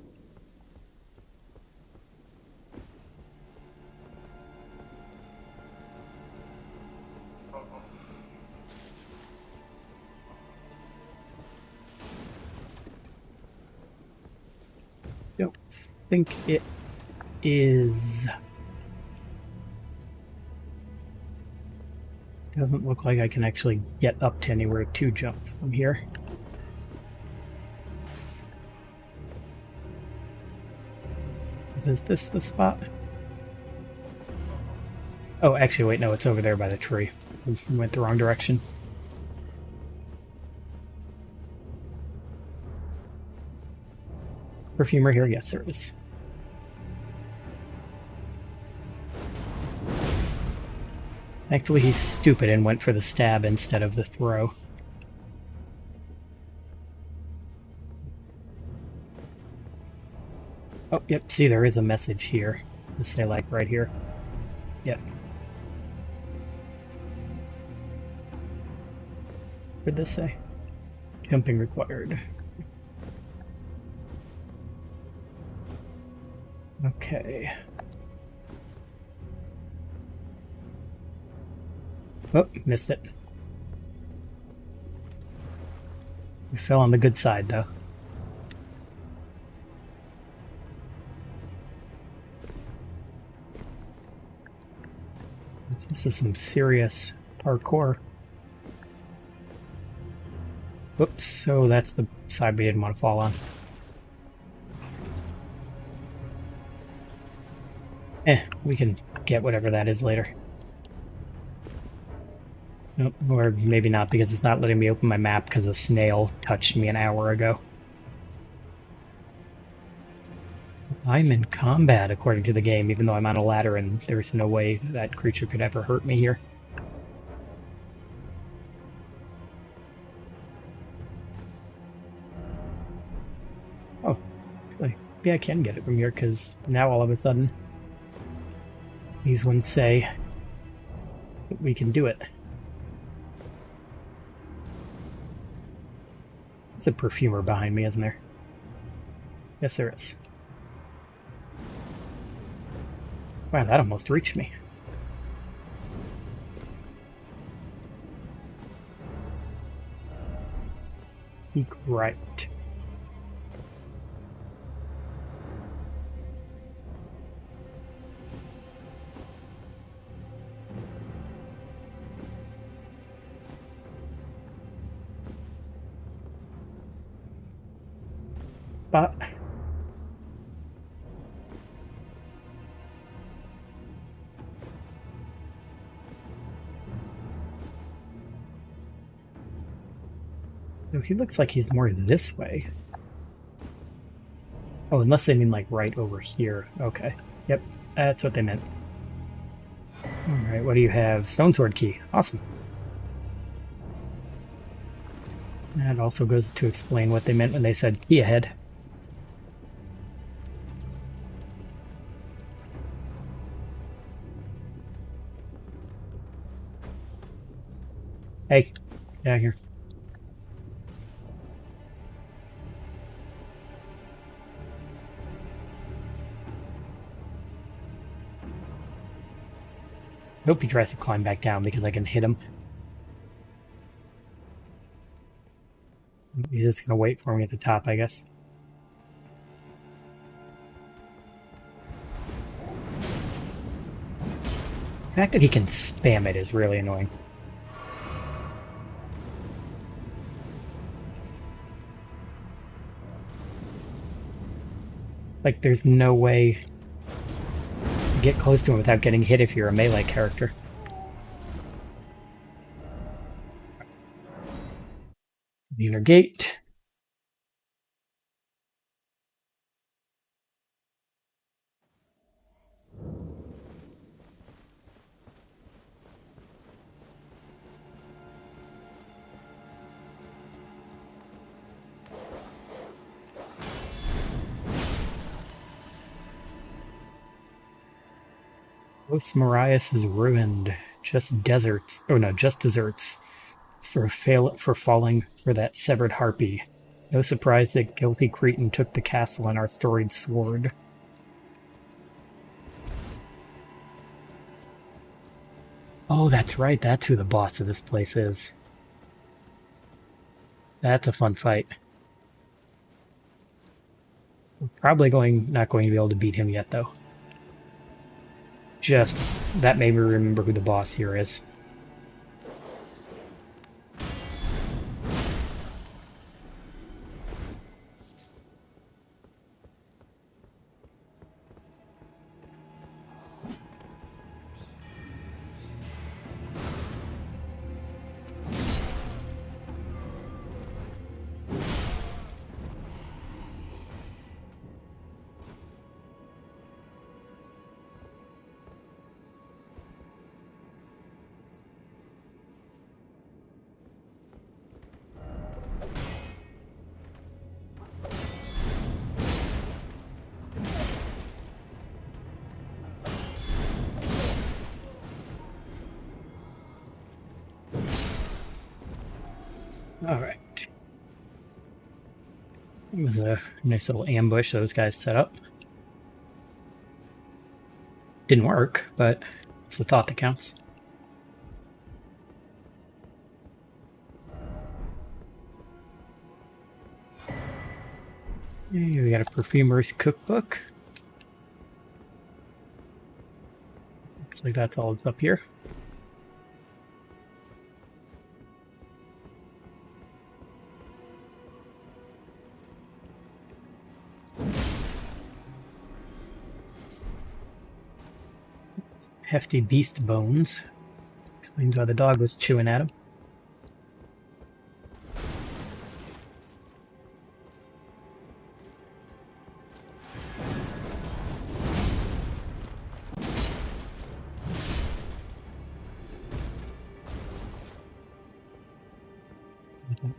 Don't think it is. Doesn't look like I can actually get up to anywhere to jump from here. Is this the spot? Oh, actually, wait, no, it's over there by the tree. We went the wrong direction. Perfumer here? Yes, there is. Actually, he's stupid and went for the stab instead of the throw. Oh, yep, see, there is a message here. Let's say, like, right here. Yep. What did this say? Jumping required. Okay. Oh, missed it. We fell on the good side, though. This is some serious parkour. Whoops, so that's the side we didn't want to fall on. We can get whatever that is later. Nope, or maybe not, because it's not letting me open my map because a snail touched me an hour ago. I'm in combat, according to the game, even though I'm on a ladder and there's no way that creature could ever hurt me here. Oh, really? Yeah, I can get it from here, because now all of a sudden these ones say that we can do it. There's a perfumer behind me, isn't there? Yes, there is. Wow, that almost reached me. Peak right. But no, he looks like he's more this way. Oh, unless they mean like right over here. Okay. Yep, that's what they meant. Alright, what do you have? Stone sword key. Awesome. That also goes to explain what they meant when they said key ahead. Hey, get out here. I hope he tries to climb back down because I can hit him. He's just gonna wait for me at the top, I guess. The fact that he can spam it is really annoying. Like, there's no way get close to him without getting hit if you're a melee character. The inner gate. Los Marias is ruined. Just deserts. Oh no, just deserts. For falling for that severed harpy. No surprise that guilty Cretan took the castle and our storied sword. Oh, that's right. That's who the boss of this place is. That's a fun fight. We're probably not going to be able to beat him yet, though. Just that made me remember who the boss here is. Alright. It was a nice little ambush those guys set up. Didn't work, but it's the thought that counts. Hey, we got a perfumer's cookbook. Looks like that's all that's up here. Hefty beast bones. Explains why the dog was chewing at him.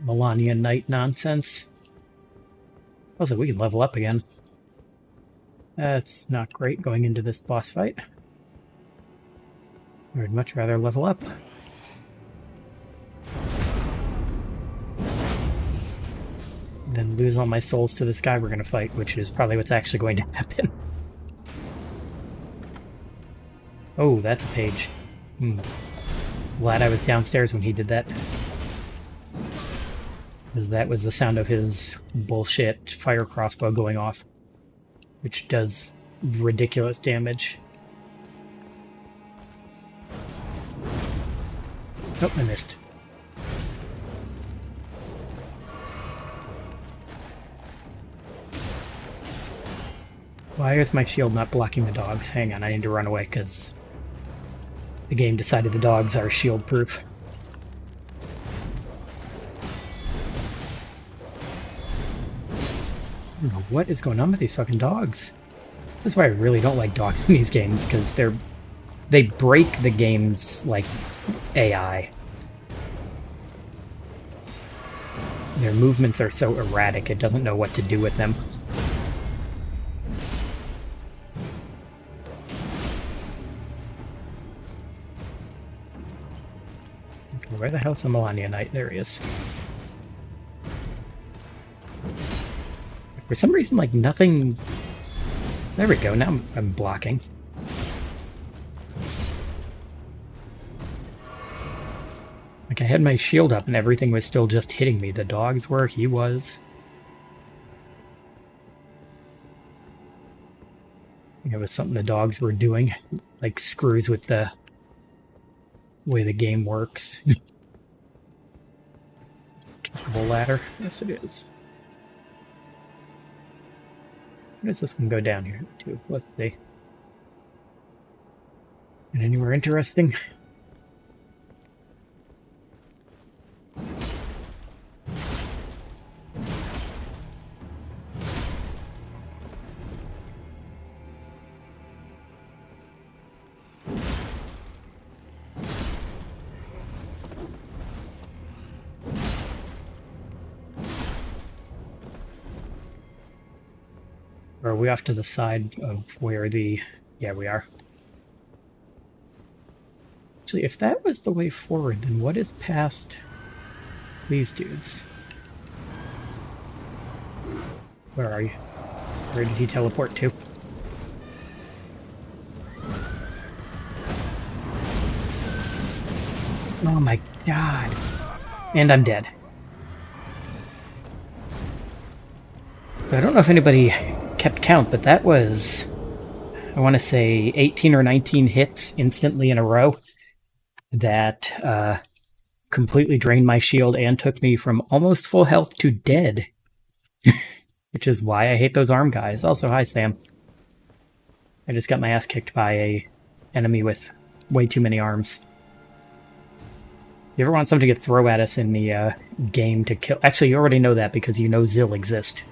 Melania Knight nonsense. Also, we can level up again. That's not great going into this boss fight. I would much rather level up. Than lose all my souls to this guy we're going to fight, which is probably what's actually going to happen. Oh, that's a page. Glad I was downstairs when he did that. Because that was the sound of his bullshit fire crossbow going off. Which does ridiculous damage. Oh, I missed. Why is my shield not blocking the dogs? Hang on, I need to run away because the game decided the dogs are shield proof. I don't know what is going on with these fucking dogs. This is why I really don't like dogs in these games, because they break the game's, like, AI. Their movements are so erratic, it doesn't know what to do with them. Okay, where the hell's the Melania Knight? There he is. For some reason, like, nothing... There we go, now I'm blocking. Like, I had my shield up and everything was still just hitting me. The dogs were, he was. I think it was something the dogs were doing. Like, screws with the way the game works. Capable ladder? Yes, it is. Where does this one go down here to? Let's see. And anywhere interesting? Or are we off to the side of where the... Yeah, we are. Actually, if that was the way forward, then what is past these dudes? Where are you? Where did he teleport to? Oh my god. And I'm dead. I don't know if anybody kept count, but that was, I want to say, 18 or 19 hits instantly in a row that completely drained my shield and took me from almost full health to dead. Which is why I hate those arm guys. Also, hi Sam. I just got my ass kicked by a enemy with way too many arms. You ever want something to throw at us in the game to kill? Actually, you already know that because you know Zill exist.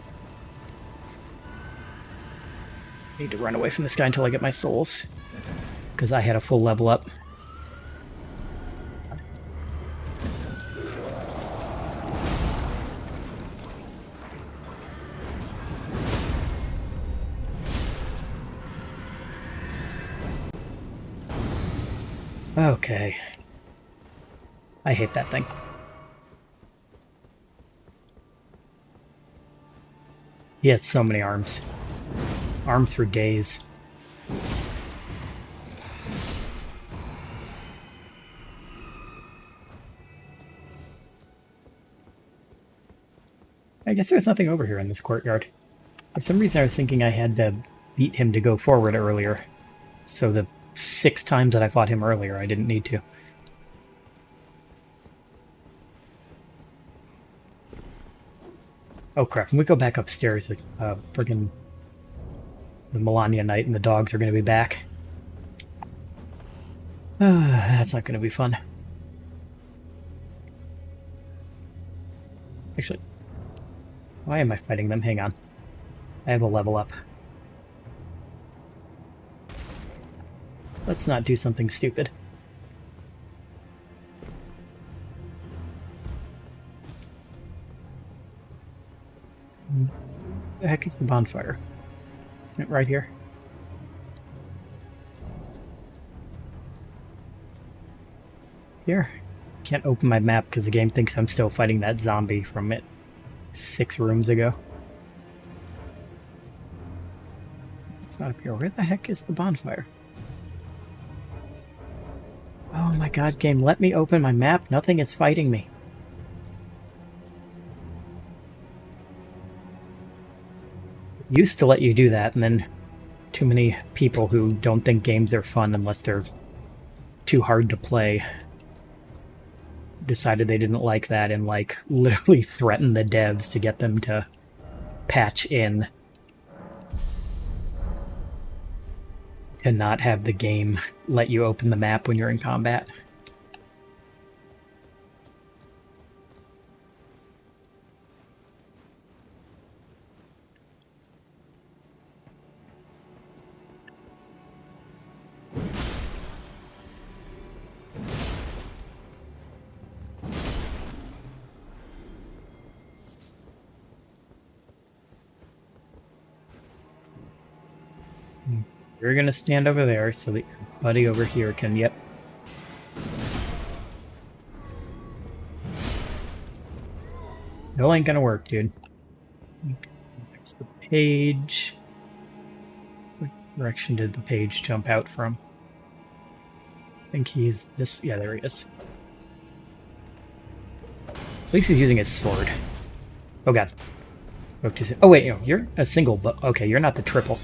I need to run away from this guy until I get my souls. Because I had a full level up. Okay. I hate that thing. He has so many arms. Arms for days. I guess there's nothing over here in this courtyard. For some reason I was thinking I had to beat him to go forward earlier. So the 6 times that I fought him earlier, I didn't need to. Oh crap, when we go back upstairs, friggin' the Melania Knight and the dogs are going to be back. That's not going to be fun. Actually, why am I fighting them? Hang on. I have a level up. Let's not do something stupid. The heck is the bonfire? Isn't it right here? Here. Can't open my map because the game thinks I'm still fighting that zombie from it 6 rooms ago. It's not up here. Where the heck is the bonfire? Oh my god, game, let me open my map. Nothing is fighting me. It used to let you do that, and then too many people who don't think games are fun unless they're too hard to play decided they didn't like that and like literally threatened the devs to get them to patch in to not have the game let you open the map when you're in combat. You're gonna stand over there so that your buddy over here can, yep. No ain't gonna work, dude. There's the page. What direction did the page jump out from? I think he's this. Yeah, there he is. At least he's using his sword. Oh god. Spoke too soon. Oh wait, no, you're a single, but okay, you're not the triple.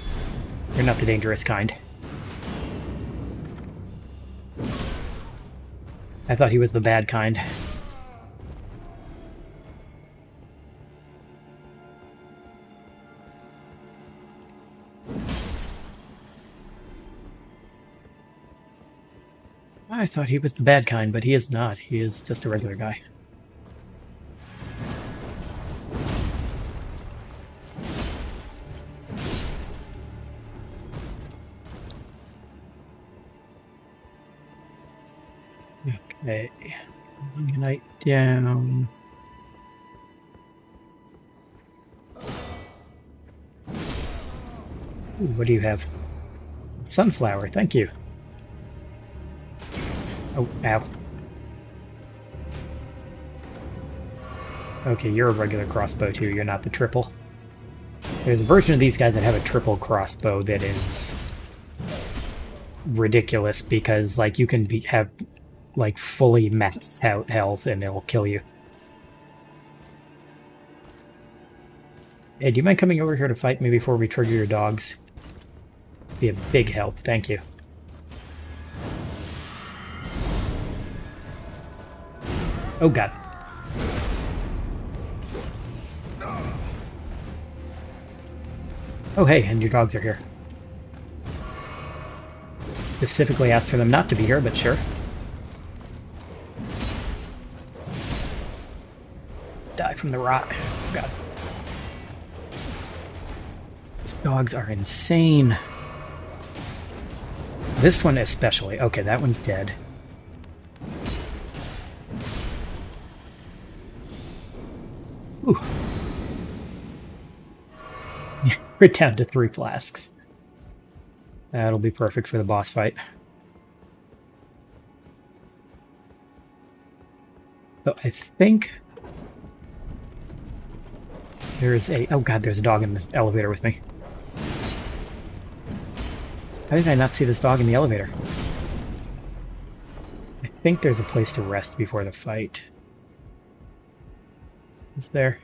You're not the dangerous kind. I thought he was the bad kind. I thought he was the bad kind, but he is not. He is just a regular guy. Okay. Unite down. Ooh, what do you have? Sunflower, thank you. Oh, ow. Okay, you're a regular crossbow too, you're not the triple. There's a version of these guys that have a triple crossbow that is ridiculous because, like, you can have, like, fully maxed out health and it'll kill you. Hey, do you mind coming over here to fight me before we trigger your dogs? Be a big help, thank you. Oh god. Oh hey, and your dogs are here. Specifically asked for them not to be here, but sure. Die from the rot. Oh god. These dogs are insane. This one especially. Okay, that one's dead. Ooh. We're down to 3 flasks. That'll be perfect for the boss fight. So I think there's a... Oh god, there's a dog in the elevator with me. How did I not see this dog in the elevator? I think there's a place to rest before the fight. Is there?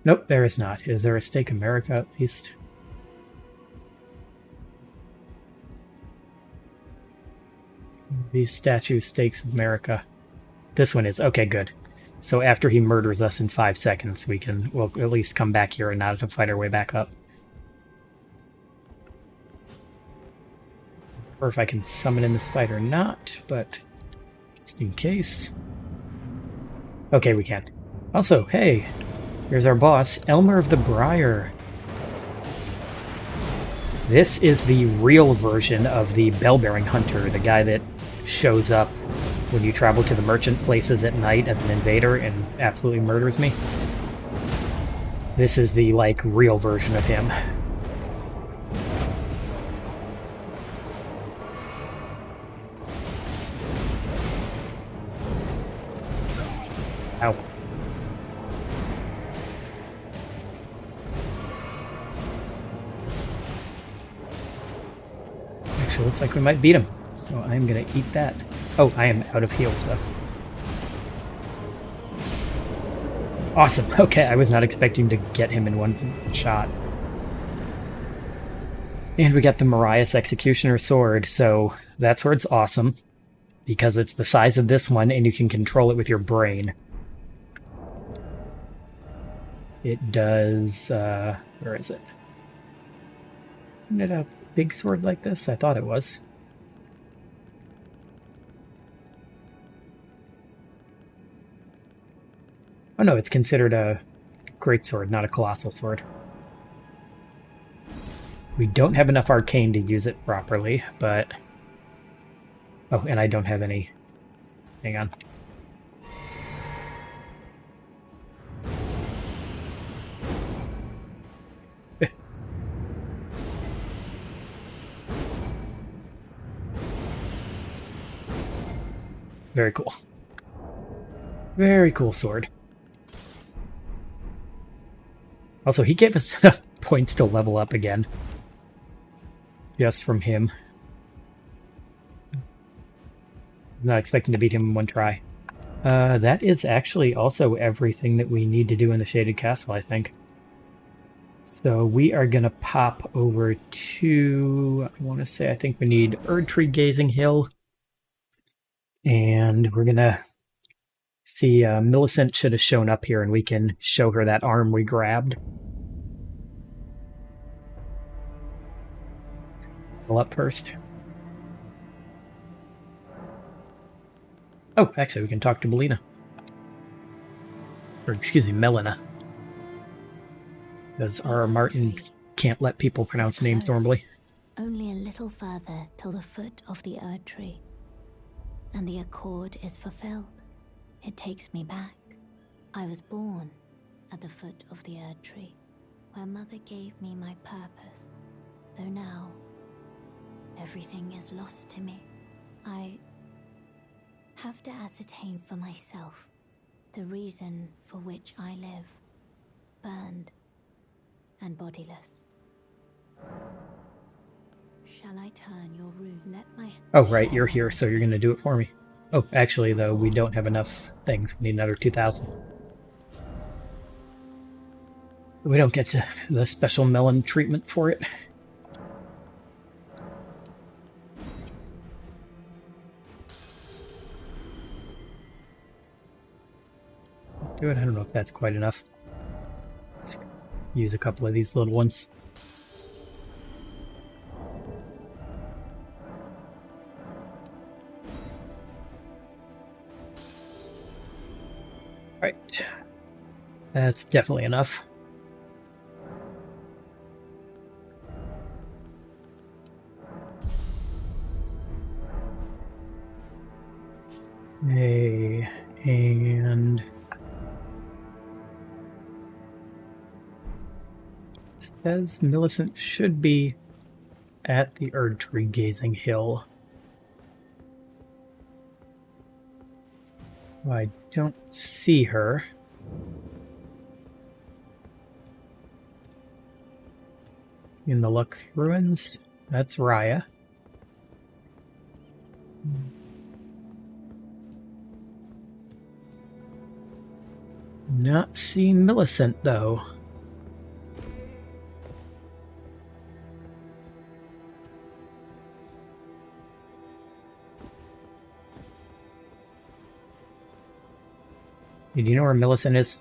Nope, there is not. Is there a Stake America at least? These statue stakes of America. This one is. Okay, good. So after he murders us in 5 seconds, we'll at least come back here and not have to fight our way back up. Or if I can summon in this fight or not, but just in case. Okay, we can. Also, hey, here's our boss, Elmer of the Briar. This is the real version of the Bell-Bearing Hunter, the guy that shows up when you travel to the merchant places at night as an invader and absolutely murders me. This is the, like, real version of him. Ow. Actually, looks like we might beat him. So I'm gonna eat that. Oh, I am out of heals, though. Awesome. Okay, I was not expecting to get him in one shot. And we got the Mariah's Executioner Sword, so that sword's awesome. Because it's the size of this one, and you can control it with your brain. It does... where is it? Isn't it a big sword like this? I thought it was. Oh no, it's considered a greatsword, not a colossal sword. We don't have enough arcane to use it properly, but... Oh, and I don't have any... Hang on. Very cool. Very cool sword. Also, he gave us enough points to level up again. Just from him. Not expecting to beat him in one try. That is actually also everything that we need to do in the Shaded Castle, I think. So we are going to pop over to... I want to say, I think we need Erdtree Gazing Hill. And we're going to see Millicent should have shown up here and we can show her that arm we grabbed. Well, up first. Oh, actually, we can talk to Belina. Or, excuse me, Melina. Because R.R. Martin can't let people pronounce names normally. Only a little further till the foot of the Erd tree. And the accord is fulfilled. It takes me back. I was born at the foot of the Erd tree, where Mother gave me my purpose. Though now, everything is lost to me. I have to ascertain for myself the reason for which I live, burned and bodiless. Shall I turn your rune? Let my... Oh, right, you're here, so you're going to do it for me. Oh, actually, though, we don't have enough things. We need another 2,000. We don't get the special melon treatment for it. Do it. I don't know if that's quite enough. Let's use a couple of these little ones. Right. That's definitely enough. Hey, and says Millicent should be at the Erd Tree Gazing Hill. Well, I don't see her. In the Luck Ruins. That's Raya. Not seeing Millicent, though. Do you know where Millicent is?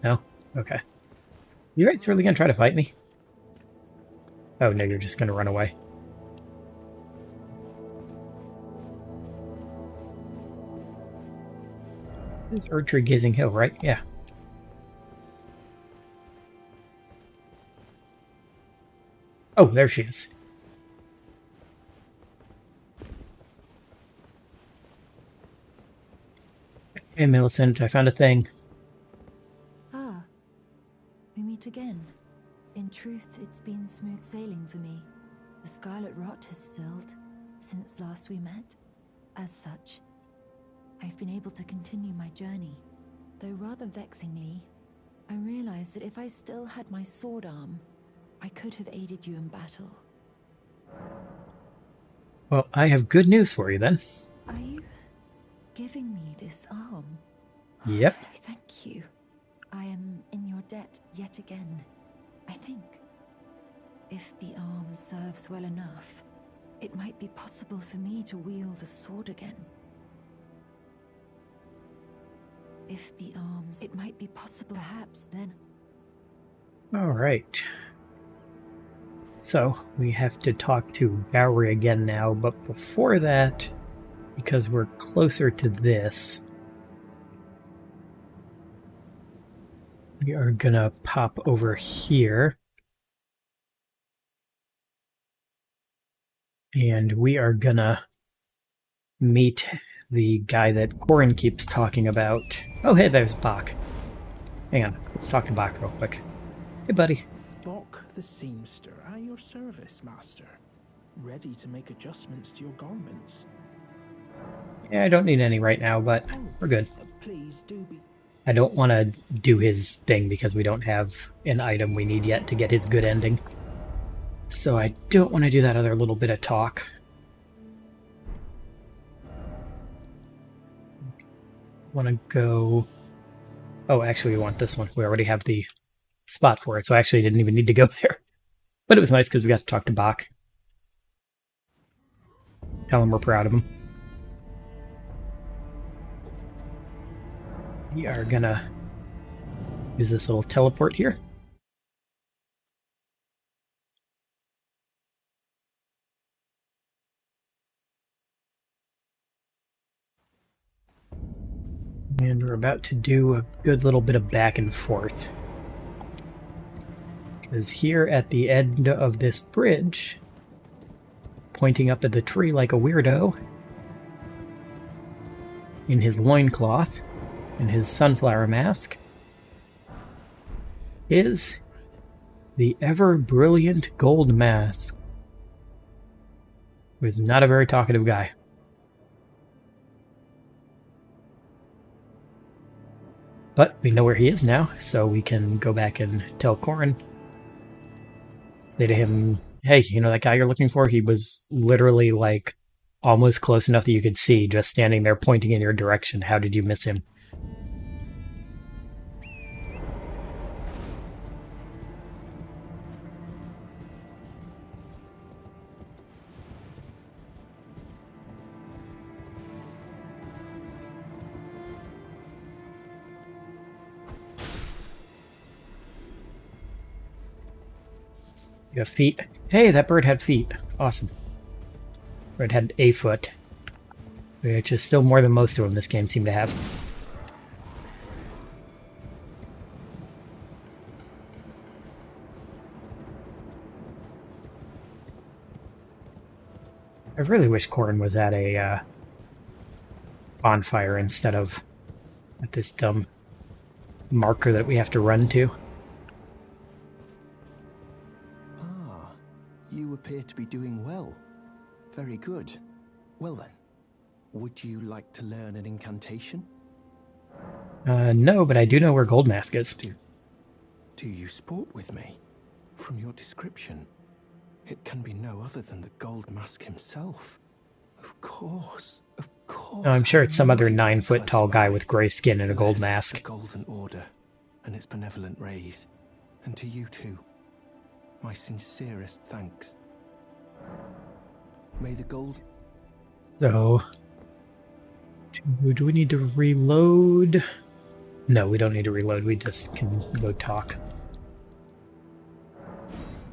No? Okay. You guys really gonna try to fight me? Oh, no, you're just gonna run away. This is Erdtree Gazing Hill, right? Yeah. Oh, there she is. Hey, Millicent, I found a thing. Ah, we meet again. In truth, it's been smooth sailing for me. The Scarlet Rot has stilled since last we met. As such, I've been able to continue my journey. Though rather vexingly, I realized that if I still had my sword arm, I could have aided you in battle. Well, I have good news for you, then. Are you giving me this arm? Yep. Thank you. I am in your debt yet again. I think if the arm serves well enough, it might be possible for me to wield a sword again. If the arms... It might be possible perhaps then. Alright. So, we have to talk to Gowry again now, but before that, because we're closer to this, we are gonna pop over here. And we are gonna meet the guy that Corin keeps talking about. Oh, hey, there's Bach. Hang on, let's talk to Bach real quick. Hey, buddy. Bach the seamster at your service, master. Ready to make adjustments to your garments. Yeah, I don't need any right now, but we're good. Please do be... I don't want to do his thing because we don't have an item we need yet to get his good ending. So I don't want to do that other little bit of talk. Want to go... Oh, actually we want this one. We already have the spot for it, so I actually didn't even need to go there. But it was nice because we got to talk to Bach. Tell him we're proud of him. We are gonna use this little teleport here. And we're about to do a good little bit of back and forth. Because here at the end of this bridge, pointing up at the tree like a weirdo, in his loincloth, in his sunflower mask, is the ever-brilliant Gold Mask, who is not a very talkative guy. But we know where he is now, so we can go back and tell Corrin. Say to him, hey, you know that guy you're looking for? He was literally, like, almost close enough that you could see, just standing there pointing in your direction. How did you miss him? You have feet? Hey, that bird had feet. Awesome. Bird had a foot, which is still more than most of them this game seem to have. I really wish Corrin was at a bonfire instead of at this dumb marker that we have to run to. Ah, you appear to be doing well. Very good. Well then, would you like to learn an incantation? No, but I do know where Goldmask is. Do you sport with me? From your description, it can be no other than the Gold Mask himself. Of course, of course. No, I'm sure it's some other 9-foot-tall guy with grey skin and a gold mask. The Golden Order and its benevolent rays. And to you too, my sincerest thanks. May the gold... So, do we need to reload? No, we don't need to reload. We just can go talk.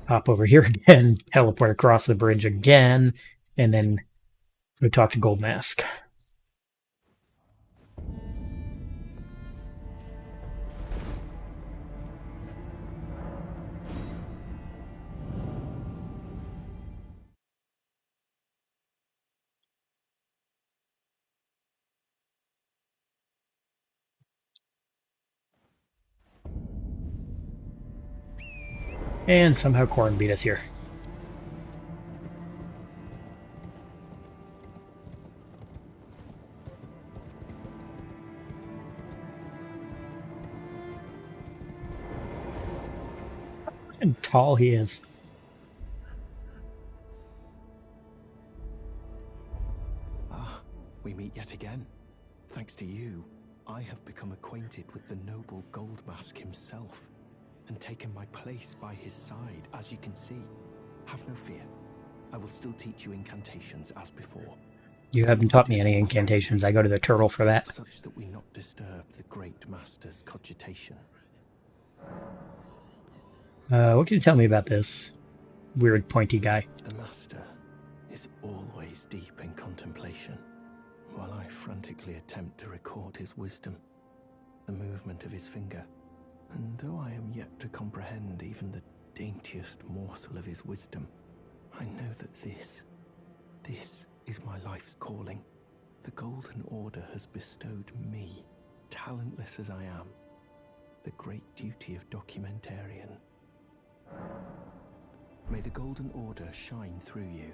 Hop over here again, teleport across the bridge again, and then go talk to Goldmask. And somehow Corrin beat us here. Look how tall he is. Ah, we meet yet again. Thanks to you, I have become acquainted with the noble Gold Mask himself, and taken my place by his side, as you can see. Have no fear. I will still teach you incantations as before. You haven't taught me any incantations. I go to the turtle for that. Such that we not disturb the great master's cogitation. What can you tell me about this weird pointy guy? The master is always deep in contemplation, while I frantically attempt to record his wisdom, the movement of his finger. And though I am yet to comprehend even the daintiest morsel of his wisdom, I know that this is my life's calling. The Golden Order has bestowed me, talentless as I am, the great duty of documentarian. May the Golden Order shine through you.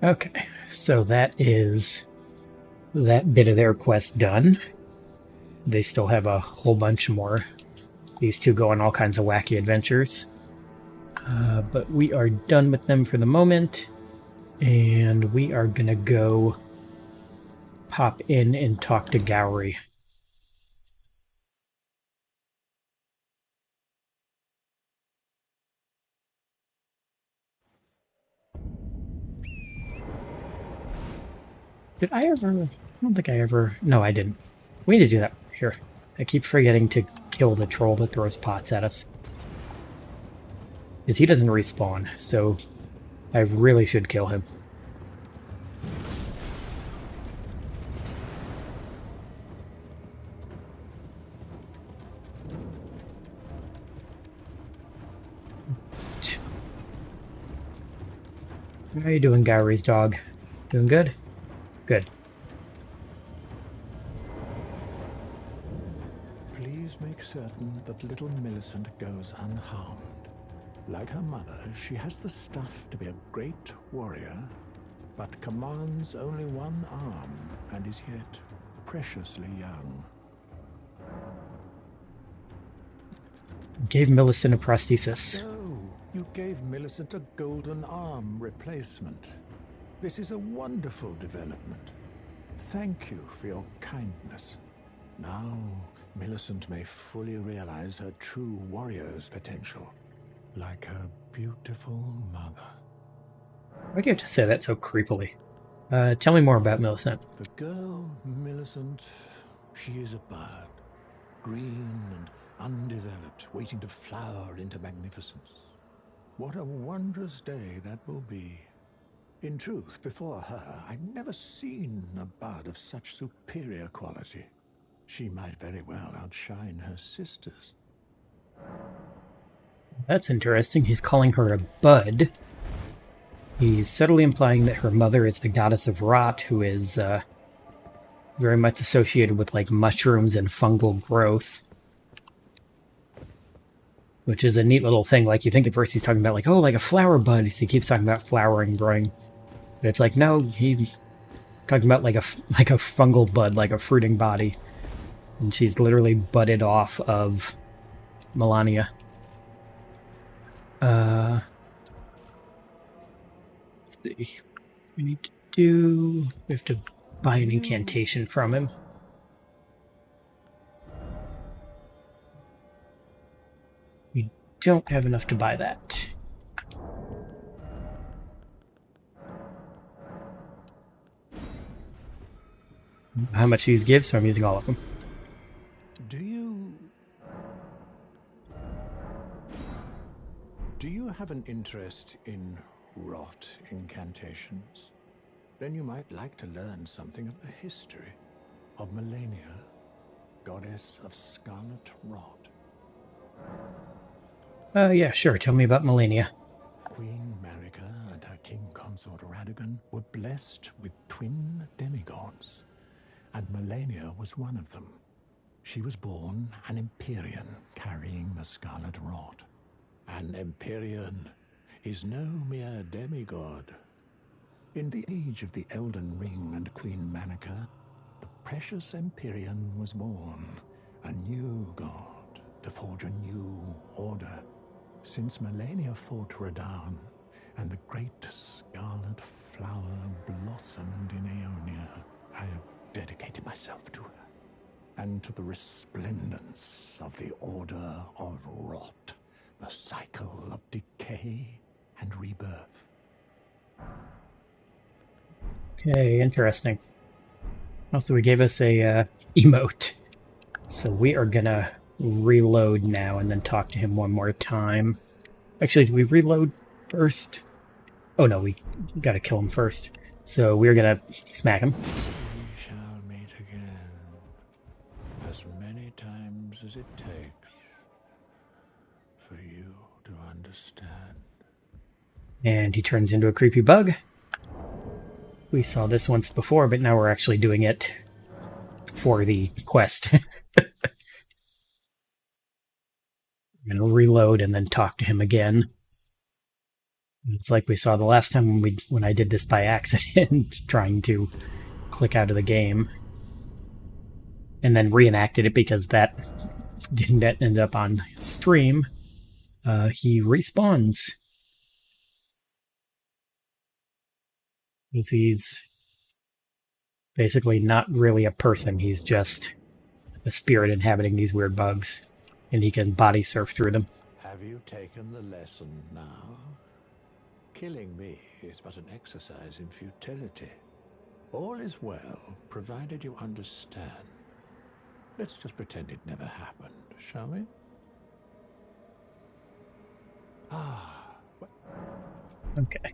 Okay, so that is that bit of their quest done. They still have a whole bunch more. These two go on all kinds of wacky adventures. But we are done with them for the moment. And we are gonna go pop in and talk to Gowry. Did I ever... I don't think I ever... No, I didn't. We need to do that here. I keep forgetting to kill the troll that throws pots at us. Because he doesn't respawn, so I really should kill him. How are you doing, Gowry's dog? Doing good? Good. Please make certain that little Millicent goes unharmed. Like her mother, she has the stuff to be a great warrior, but commands only one arm and is yet preciously young. Gave Millicent a prosthesis. So, you gave Millicent a golden arm replacement. This is a wonderful development. Thank you for your kindness. Now, Millicent may fully realize her true warrior's potential, like her beautiful mother. Why do you have to say that so creepily? Tell me more about Millicent. The girl, Millicent, she is a bird. Green and undeveloped, waiting to flower into magnificence. What a wondrous day that will be. In truth, before her, I'd never seen a bud of such superior quality. She might very well outshine her sisters. That's interesting. He's calling her a bud. He's subtly implying that her mother is the goddess of rot, who is very much associated with like mushrooms and fungal growth. Which is a neat little thing. Like, you think at first he's talking about like, oh, like a flower bud. He keeps talking about flowering, growing. But it's like, no, he's talking about like a fungal bud, like a fruiting body. And she's literally budded off of Melania. Let's see. We have to buy an incantation from him. We don't have enough to buy that. How much these give, so I'm using all of them. Do you have an interest in rot incantations? Then you might like to learn something of the history of Melania, goddess of Scarlet Rot. Yeah, sure. Tell me about Melania. Queen Marika and her king consort Radagon were blessed with twin demigods, and Melania was one of them. She was born an Empyrean carrying the Scarlet Rot. An Empyrean is no mere demigod. In the age of the Elden Ring and Queen Marika, the precious Empyrean was born, a new god to forge a new order. Since Melania fought Radahn, and the great scarlet flower blossomed in Aeonia, I have dedicated myself to her, and to the resplendence of the Order of Rot, the cycle of decay and rebirth. Okay, interesting. Also, he gave us a emote. So we are gonna reload now and then talk to him one more time. Actually, do we reload first? Oh no, we gotta kill him first. So we're gonna smack him. We shall meet again, as many times as it takes for you to understand. And he turns into a creepy bug. We saw this once before, but now we're actually doing it for the quest. I'm gonna reload and then talk to him again. It's like we saw the last time when I did this by accident, trying to click out of the game. And then reenacted it because that didn't end up on stream. He respawns. He's basically not really a person, he's just a spirit inhabiting these weird bugs. And he can body surf through them. Have you taken the lesson now? Killing me is but an exercise in futility. All is well, provided you understand. Let's just pretend it never happened, shall we? Okay.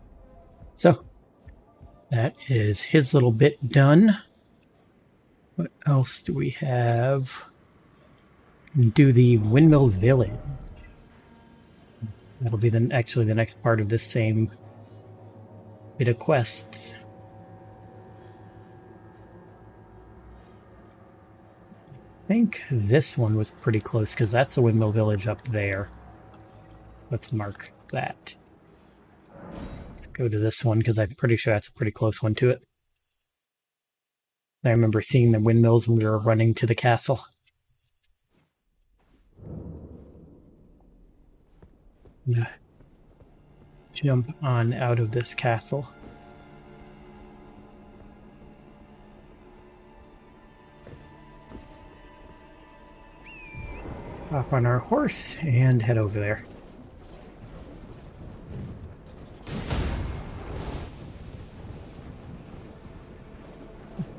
So, that is his little bit done. What else do we have? Do the Windmill Village. That'll be actually the next part of this same bit of quests. I think this one was pretty close because that's the windmill village up there. Let's mark that. Let's go to this one because I'm pretty sure that's a pretty close one to it. I remember seeing the windmills when we were running to the castle. Yeah. Jump on out of this castle. Hop on our horse and head over there.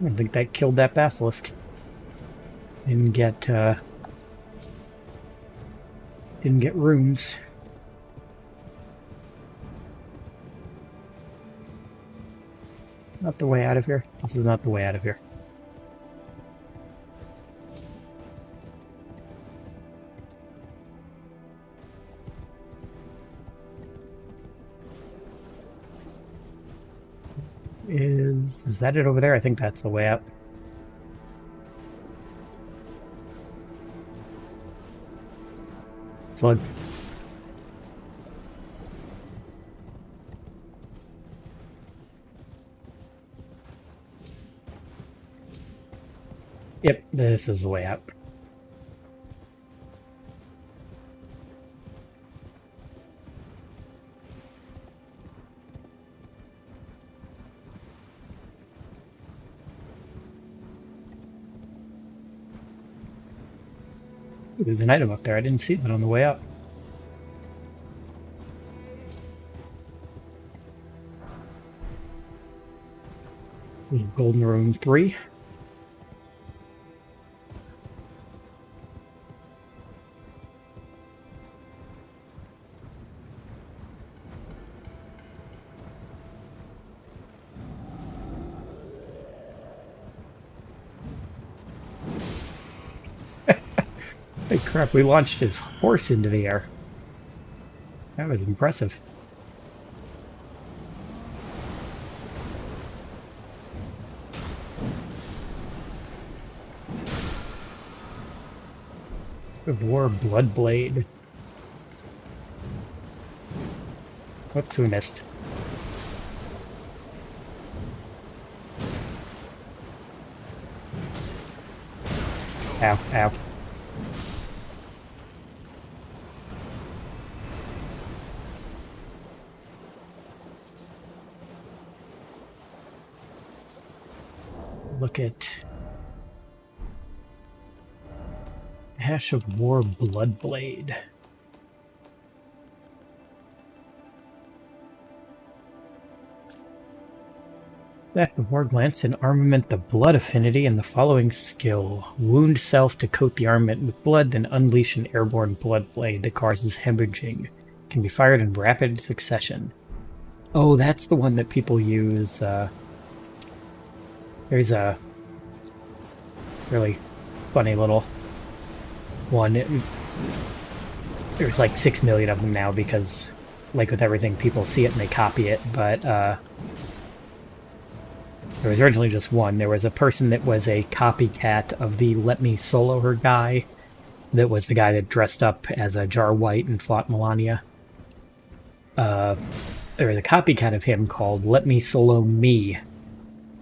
I think that killed that basilisk. Didn't get runes. Not the way out of here. This is not the way out of here. Is that it over there? I think that's the way out. Slug. Yep, this is the way out. Ooh, there's an item up there. I didn't see that on the way up. Golden Rune 3. Hey crap, we launched his horse into the air. That was impressive. Of War Bloodblade. Whoops, we missed. Ow, ow. Look at Ash of War Bloodblade. Ash of War glance and armament the blood affinity and the following skill. Wound self to coat the armament with blood, then unleash an airborne blood blade that causes hemorrhaging. Can be fired in rapid succession. Oh, that's the one that people use. There's a really funny little one. There's like 6 million of them now because, like with everything, people see it and they copy it. But there was originally just one. There was a person that was a copycat of the Let Me Solo Her guy. That was the guy that dressed up as a Jar White and fought Melania. There was a copycat of him called Let Me Solo Me,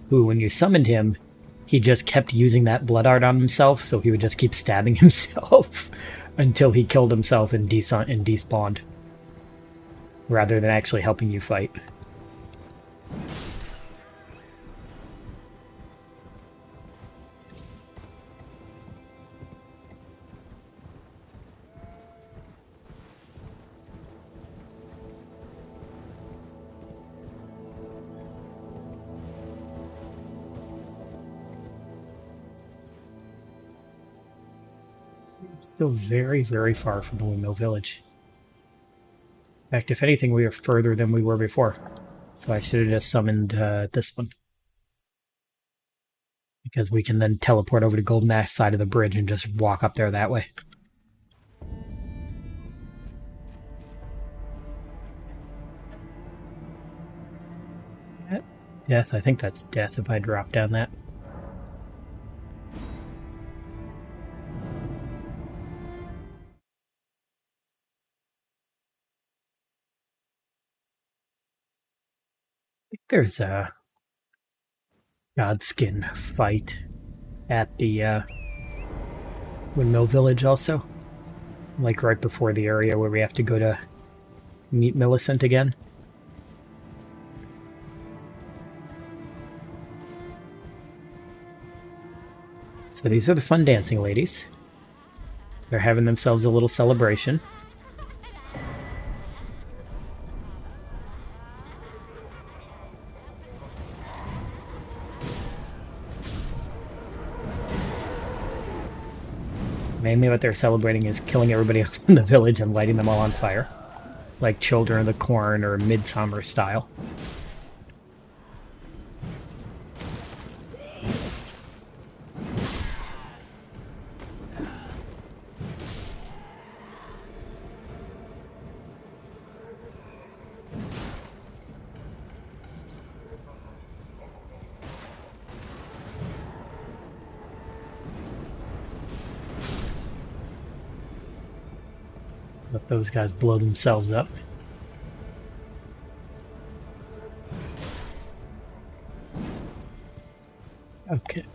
who, when you summoned him, he just kept using that blood art on himself, so he would just keep stabbing himself until he killed himself and despawned, rather than actually helping you fight. Still very, very far from the windmill village. In fact, if anything, we are further than we were before. So I should have just summoned this one. Because we can then teleport over to Golden Ash side of the bridge and just walk up there that way. Death? I think that's death if I drop down that. I think there's a Godskin fight at the Windmill Village also. Like right before the area where we have to go to meet Millicent again. So these are the fun dancing ladies. They're having themselves a little celebration. Mainly what they're celebrating is killing everybody else in the village and lighting them all on fire. Like Children of the Corn or Midsummer style. Let those guys blow themselves up. Okay.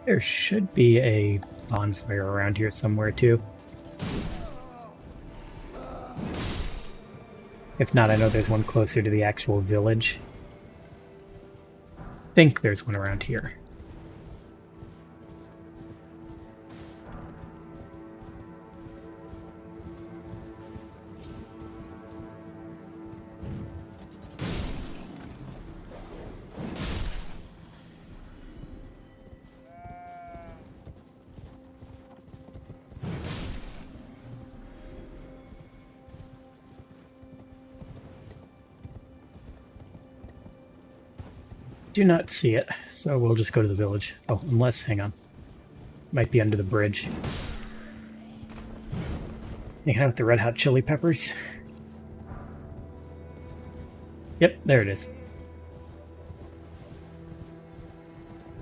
There should be a bonfire around here somewhere too. If not, I know there's one closer to the actual village. I think there's one around here. Do not see it, so we'll just go to the village. Oh, unless, hang on. Might be under the bridge. Hang out with the Red Hot Chili Peppers. Yep, there it is.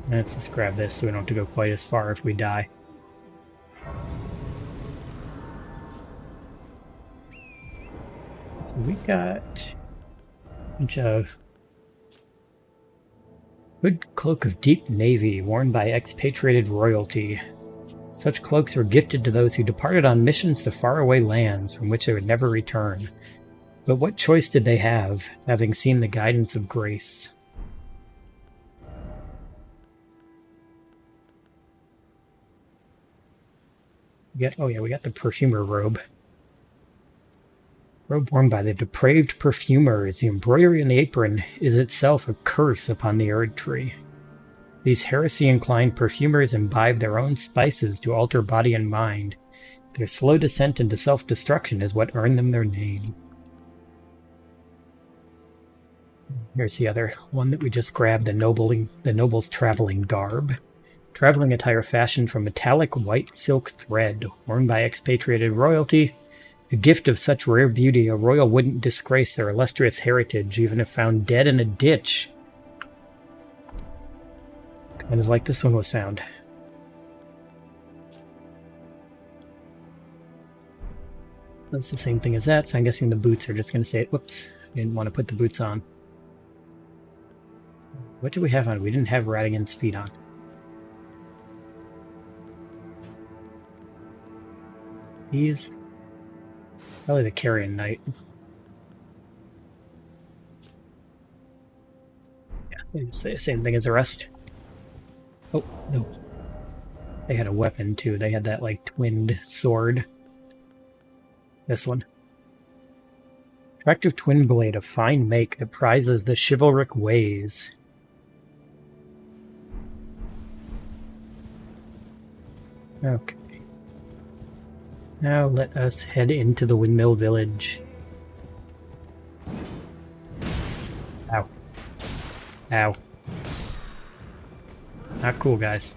Let's just grab this so we don't have to go quite as far if we die. So we got a bunch of hood cloak of deep navy worn by expatriated royalty. Such cloaks were gifted to those who departed on missions to faraway lands from which they would never return. But what choice did they have, having seen the guidance of grace? Oh yeah, we got the perfumer robe. Robe worn by the depraved perfumers, the embroidery in the apron is itself a curse upon the Erd tree. These heresy-inclined perfumers imbibe their own spices to alter body and mind. Their slow descent into self-destruction is what earned them their name. Here's the other one that we just grabbed, the noble's traveling garb. Traveling attire fashioned from metallic white silk thread, worn by expatriated royalty. A gift of such rare beauty, a royal wouldn't disgrace their illustrious heritage, even if found dead in a ditch. Kind of like this one was found. That's the same thing as that, so I'm guessing the boots are just going to say, whoops, I didn't want to put the boots on. What do we have on? We didn't have Radigan's feet on. These? Probably the Carrion Knight. Yeah, they say the same thing as the rest. Oh, no. They had a weapon too. They had that like twinned sword. This one. Attractive twin blade of fine make that prizes the chivalric ways. Okay. Now let us head into the Windmill Village. Ow. Ow. Not cool, guys.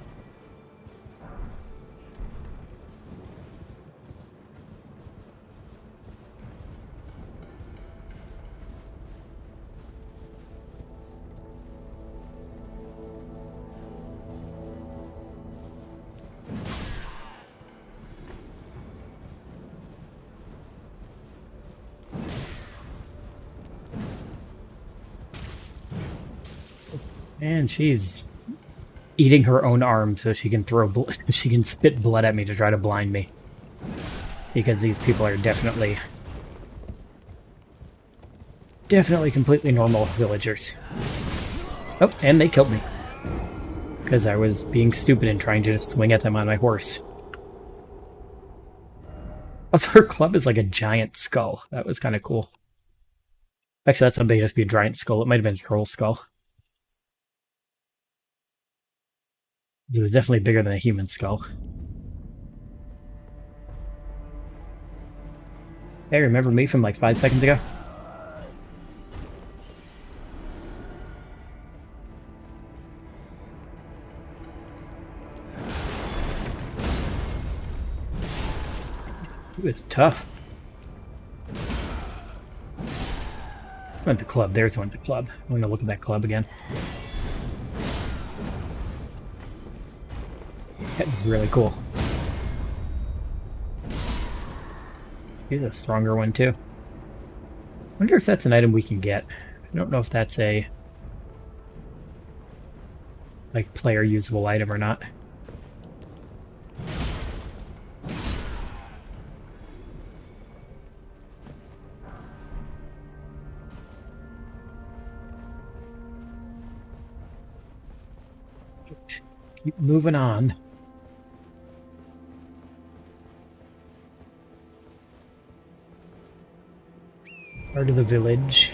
And she's eating her own arm so she can she can spit blood at me to try to blind me. Because these people are definitely completely normal villagers. Oh, and they killed me. Because I was being stupid and trying to just swing at them on my horse. Also, her club is like a giant skull. That was kind of cool. Actually, that's not big enough to be a giant skull. It might have been a troll skull. It was definitely bigger than a human skull. Hey, remember me from like 5 seconds ago? It was tough. Went to the club. There's one to club. I'm going to look at that club again. That is really cool. Here's a stronger one too. Wonder if that's an item we can get. I don't know if that's a like player usable item or not. Keep moving on. Part of the village.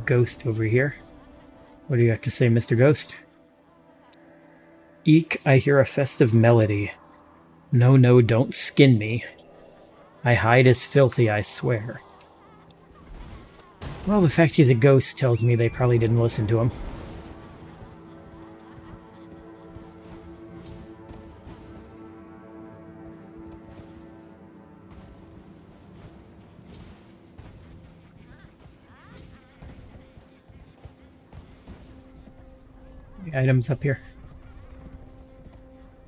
Ghost over here. What do you have to say, Mr. Ghost? Eek, I hear a festive melody. No, no, don't skin me. My hide is filthy, I swear. Well, the fact he's a ghost tells me they probably didn't listen to him. The items up here.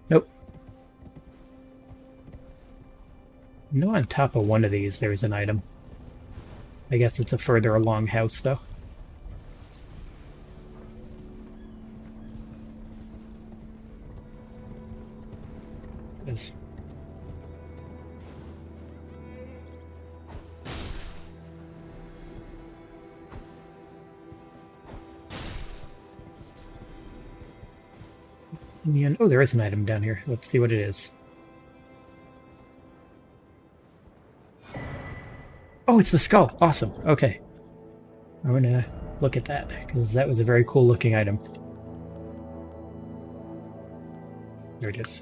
Nope. You know, on top of one of these there's an item. I guess it's a further along house, though. What's this? Oh, there is an item down here. Let's see what it is. Oh, it's the skull. Awesome. Okay. I'm gonna look at that, because that was a very cool looking item. There it is.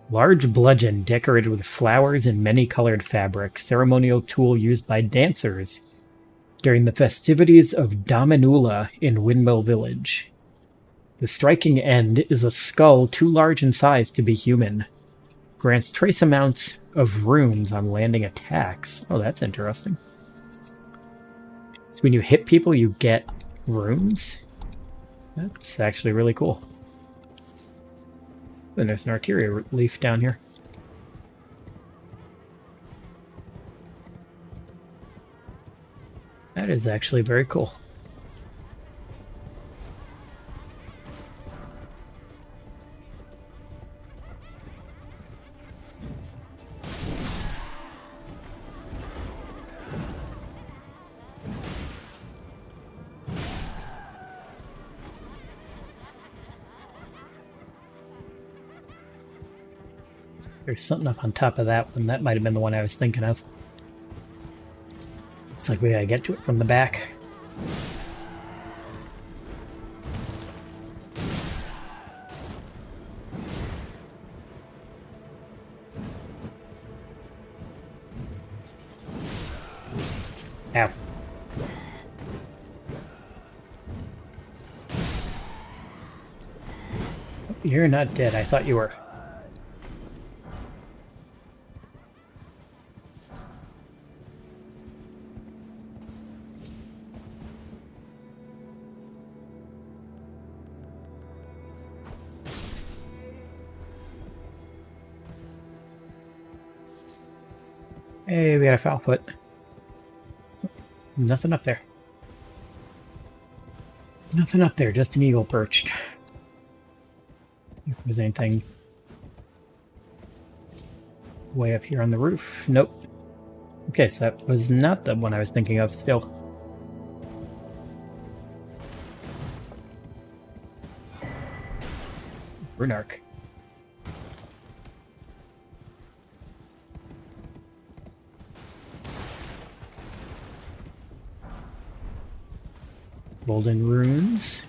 Large bludgeon decorated with flowers and many colored fabric. Ceremonial tool used by dancers during the festivities of Damanula in Windmill Village. The striking end is a skull too large in size to be human. Grants trace amounts of runes on landing attacks. Oh, that's interesting. So when you hit people, you get runes? That's actually really cool. And there's an arteria leaf down here. That is actually very cool. There's something up on top of that one. That might have been the one I was thinking of. Looks like we gotta get to it from the back. Ow. You're not dead. I thought you were. Hey, we got a foul foot. Nothing up there. Nothing up there, just an eagle perched. If there's anything way up here on the roof. Nope. Okay, so that was not the one I was thinking of still. Runark. Golden runes.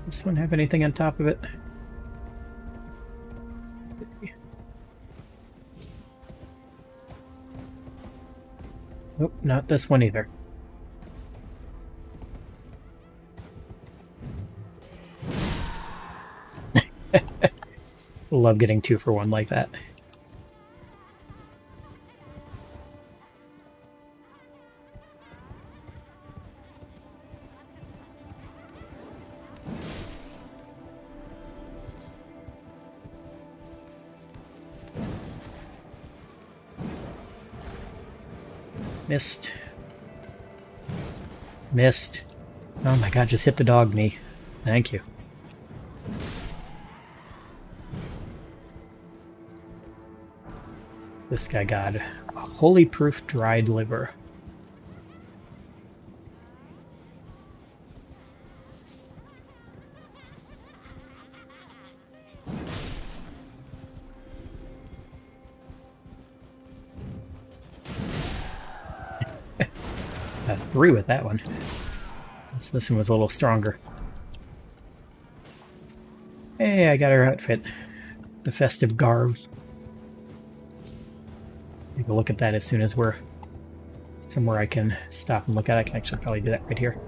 This one have anything on top of it? Nope, not this one either. Love getting 2 for 1 like that. Missed. Missed. Oh my god, just hit the dog knee. Thank you. This guy got a holy proof dried liver. A 3 with that one. So this one was a little stronger. Hey, I got her outfit. The festive garb. Take a look at that as soon as we're somewhere I can stop and look at. I can actually probably do that right here.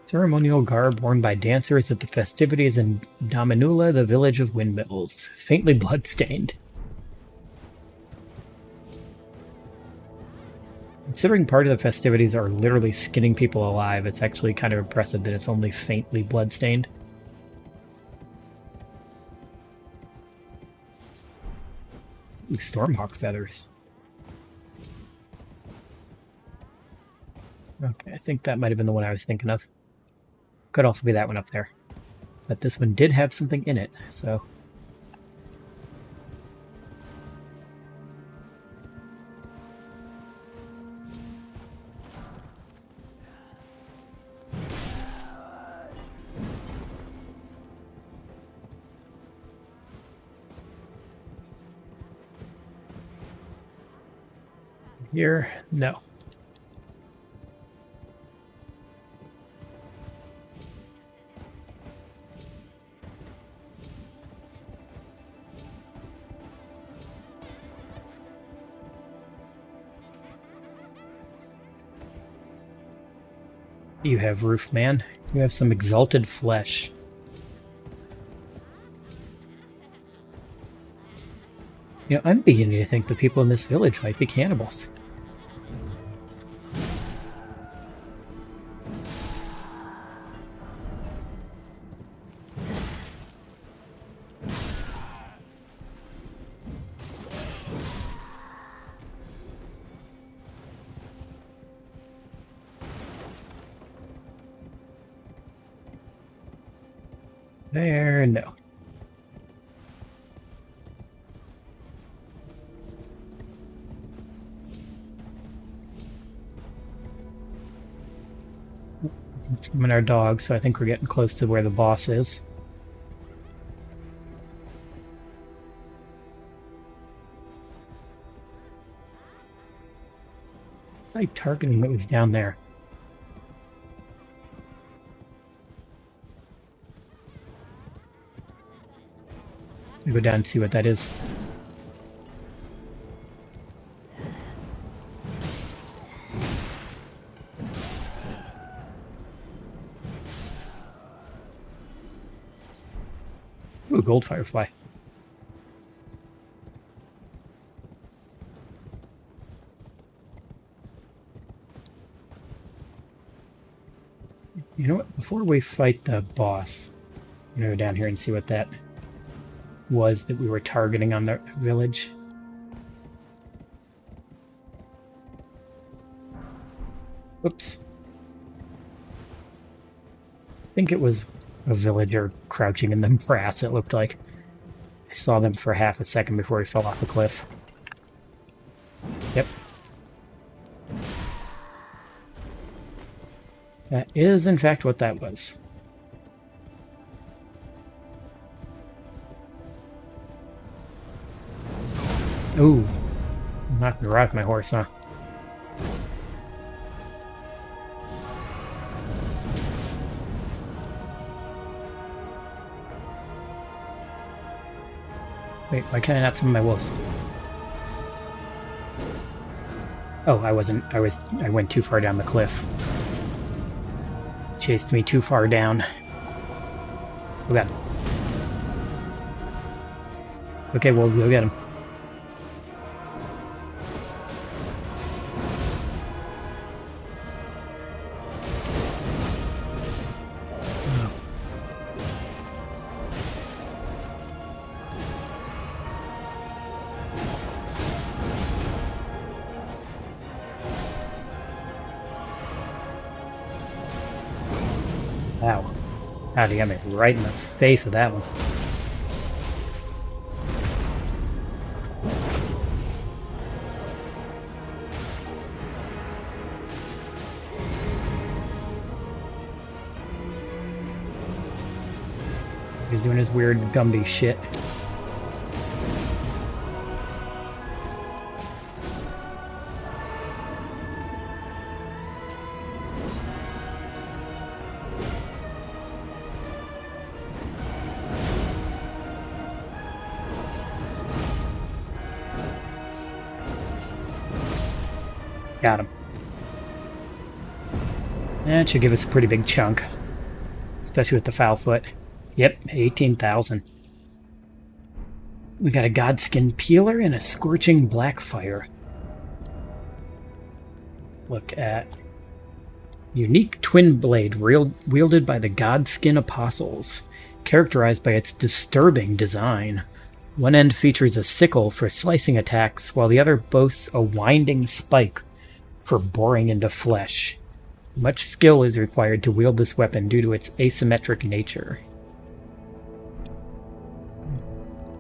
Ceremonial garb worn by dancers at the festivities in Dominula, the village of windmills. Faintly blood-stained. Considering part of the festivities are literally skinning people alive, it's actually kind of impressive that it's only faintly blood-stained. Ooh, Stormhawk feathers. Okay, I think that might have been the one I was thinking of. Could also be that one up there. But this one did have something in it, so... Here, no. You have roof, man. You have some exalted flesh. You know, I'm beginning to think the people in this village might be cannibals. There, no. Summon our dog, so I think we're getting close to where the boss is. It's like targeting what was down there. I'll go down and see what that is. Ooh, gold firefly. before we fight the boss, I'm gonna go down here and see what that was that we were targeting on the village. Whoops. I think it was a villager crouching in the grass, it looked like. I saw them for half a second before he fell off the cliff. Yep. That is, in fact, what that was. Ooh. Knocked me right off my horse, huh? Wait, why can't I not summon my wolves? Oh, I went too far down the cliff. Chased me too far down. Go get him. Okay, wolves, go get him. Wow. How'd he get me right in the face of that one? He's doing his weird Gumby shit. Got him. That should give us a pretty big chunk. Especially with the foul foot. Yep, 18,000. We got a Godskin Peeler and a Scorching Blackfire. Look at... Unique twin blade wielded by the Godskin Apostles. Characterized by its disturbing design. One end features a sickle for slicing attacks, while the other boasts a winding spike for boring into flesh. Much skill is required to wield this weapon due to its asymmetric nature.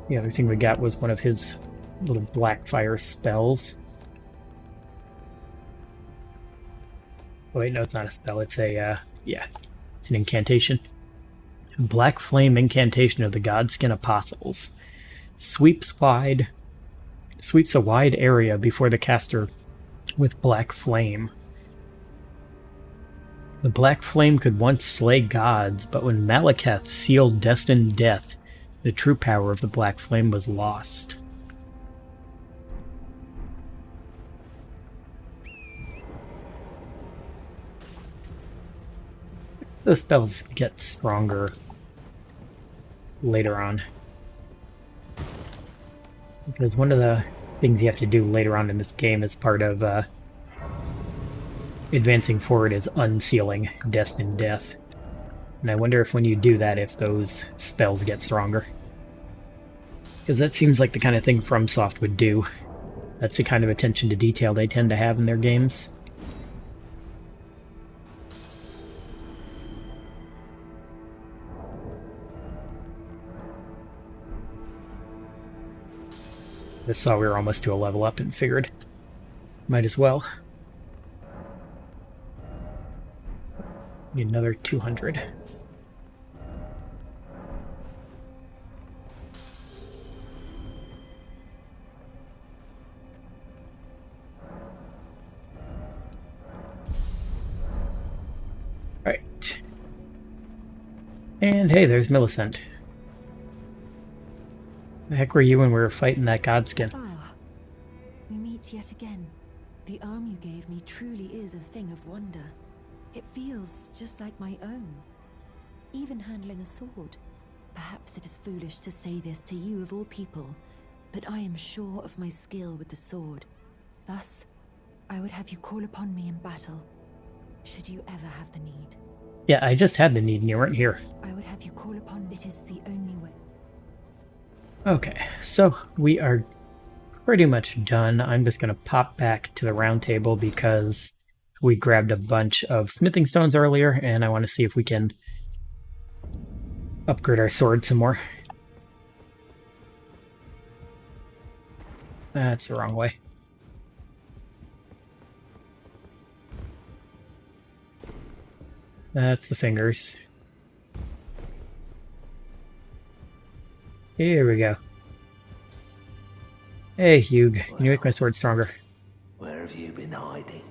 The other thing we got was one of his little Blackfire spells. Oh wait, no, it's not a spell, it's a, yeah, it's an incantation. Black Flame Incantation of the Godskin Apostles. Sweeps a wide area before the caster with Black Flame. The Black Flame could once slay gods, but when Malekith sealed destined death, the true power of the Black Flame was lost. Those spells get stronger later on. Because one of the things you have to do later on in this game as part of advancing forward is unsealing destined death. And I wonder if when you do that, if those spells get stronger. Because that seems like the kind of thing FromSoft would do. That's the kind of attention to detail they tend to have in their games. I saw we were almost to a level up and figured might as well. Need another 200. Right. And hey, there's Millicent. The heck were you when we were fighting that Godskin? Ah, we meet yet again. The arm you gave me truly is a thing of wonder. It feels just like my own. Even handling a sword. Perhaps it is foolish to say this to you of all people, but I am sure of my skill with the sword. Thus, I would have you call upon me in battle, should you ever have the need. Yeah, I just had the need and you weren't here. I would have you call upon. It is the only way. Okay, so we are pretty much done. I'm just going to pop back to the round table because we grabbed a bunch of smithing stones earlier, and I want to see if we can upgrade our sword some more. That's the wrong way. That's the fingers. Here we go. Hey, Hugh, can you make my sword stronger? Where have you been hiding?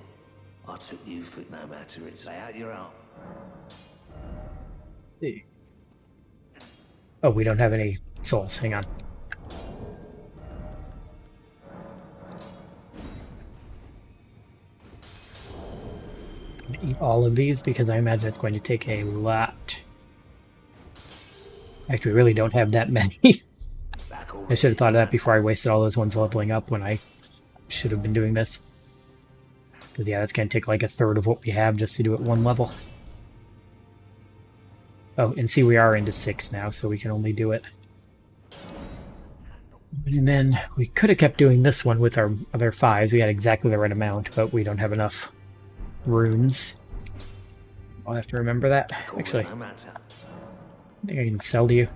I took you for no matter it's out your own. Oh, we don't have any souls. Hang on. It's going to eat all of these because I imagine it's going to take a lot. Actually, we really don't have that many. I should have thought of that before I wasted all those ones leveling up when I should have been doing this. Because, yeah, that's going to take like a third of what we have just to do it one level. Oh, and see, we are into 6 now, so we can only do it. And then we could have kept doing this one with our other 5s. We had exactly the right amount, but we don't have enough runes. I'll have to remember that. Actually, I think I can sell to you.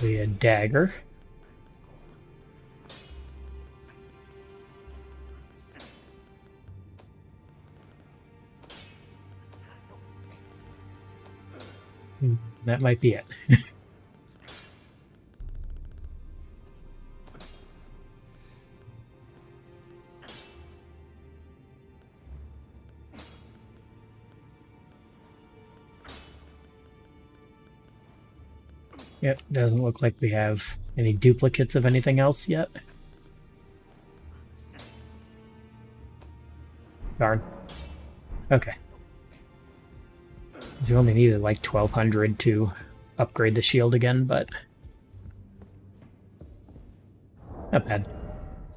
A dagger. That might be it. Yep, doesn't look like we have any duplicates of anything else yet. Darn. Okay. We only needed like 1,200 to upgrade the shield again, but not bad.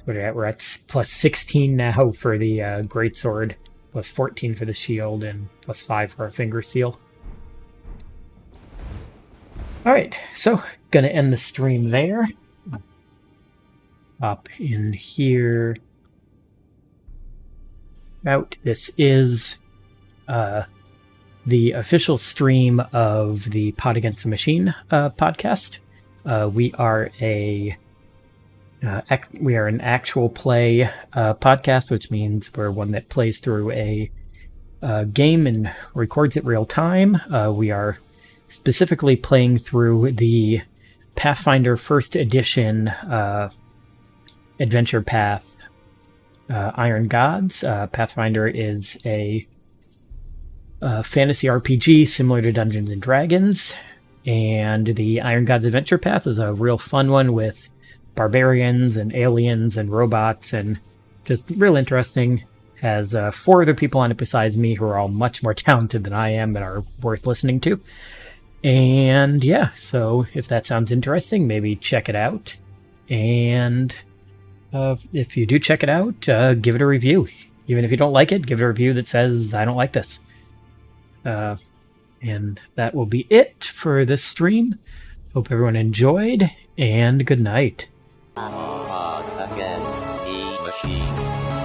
What are we at? We're at plus 16 now for the greatsword, plus 14 for the shield, and plus 5 for our finger seal. Alright, so gonna end the stream there. Up in here. Out. This is the official stream of the Pod Against the Machine podcast. We are an actual play podcast, which means we're one that plays through a game and records it real time. We are specifically playing through the Pathfinder First Edition adventure path, Iron Gods. Pathfinder is a fantasy RPG similar to Dungeons and Dragons, and the Iron Gods adventure path is a real fun one with barbarians and aliens and robots, and just real interesting. Has 4 other people on it besides me who are all much more talented than I am and are worth listening to. And yeah, so if that sounds interesting, maybe check it out. And if you do check it out, give it a review. Even if you don't like it, give it a review that says, I don't like this. And that will be it for this stream. Hope everyone enjoyed, and good night. Pod Against the Machine.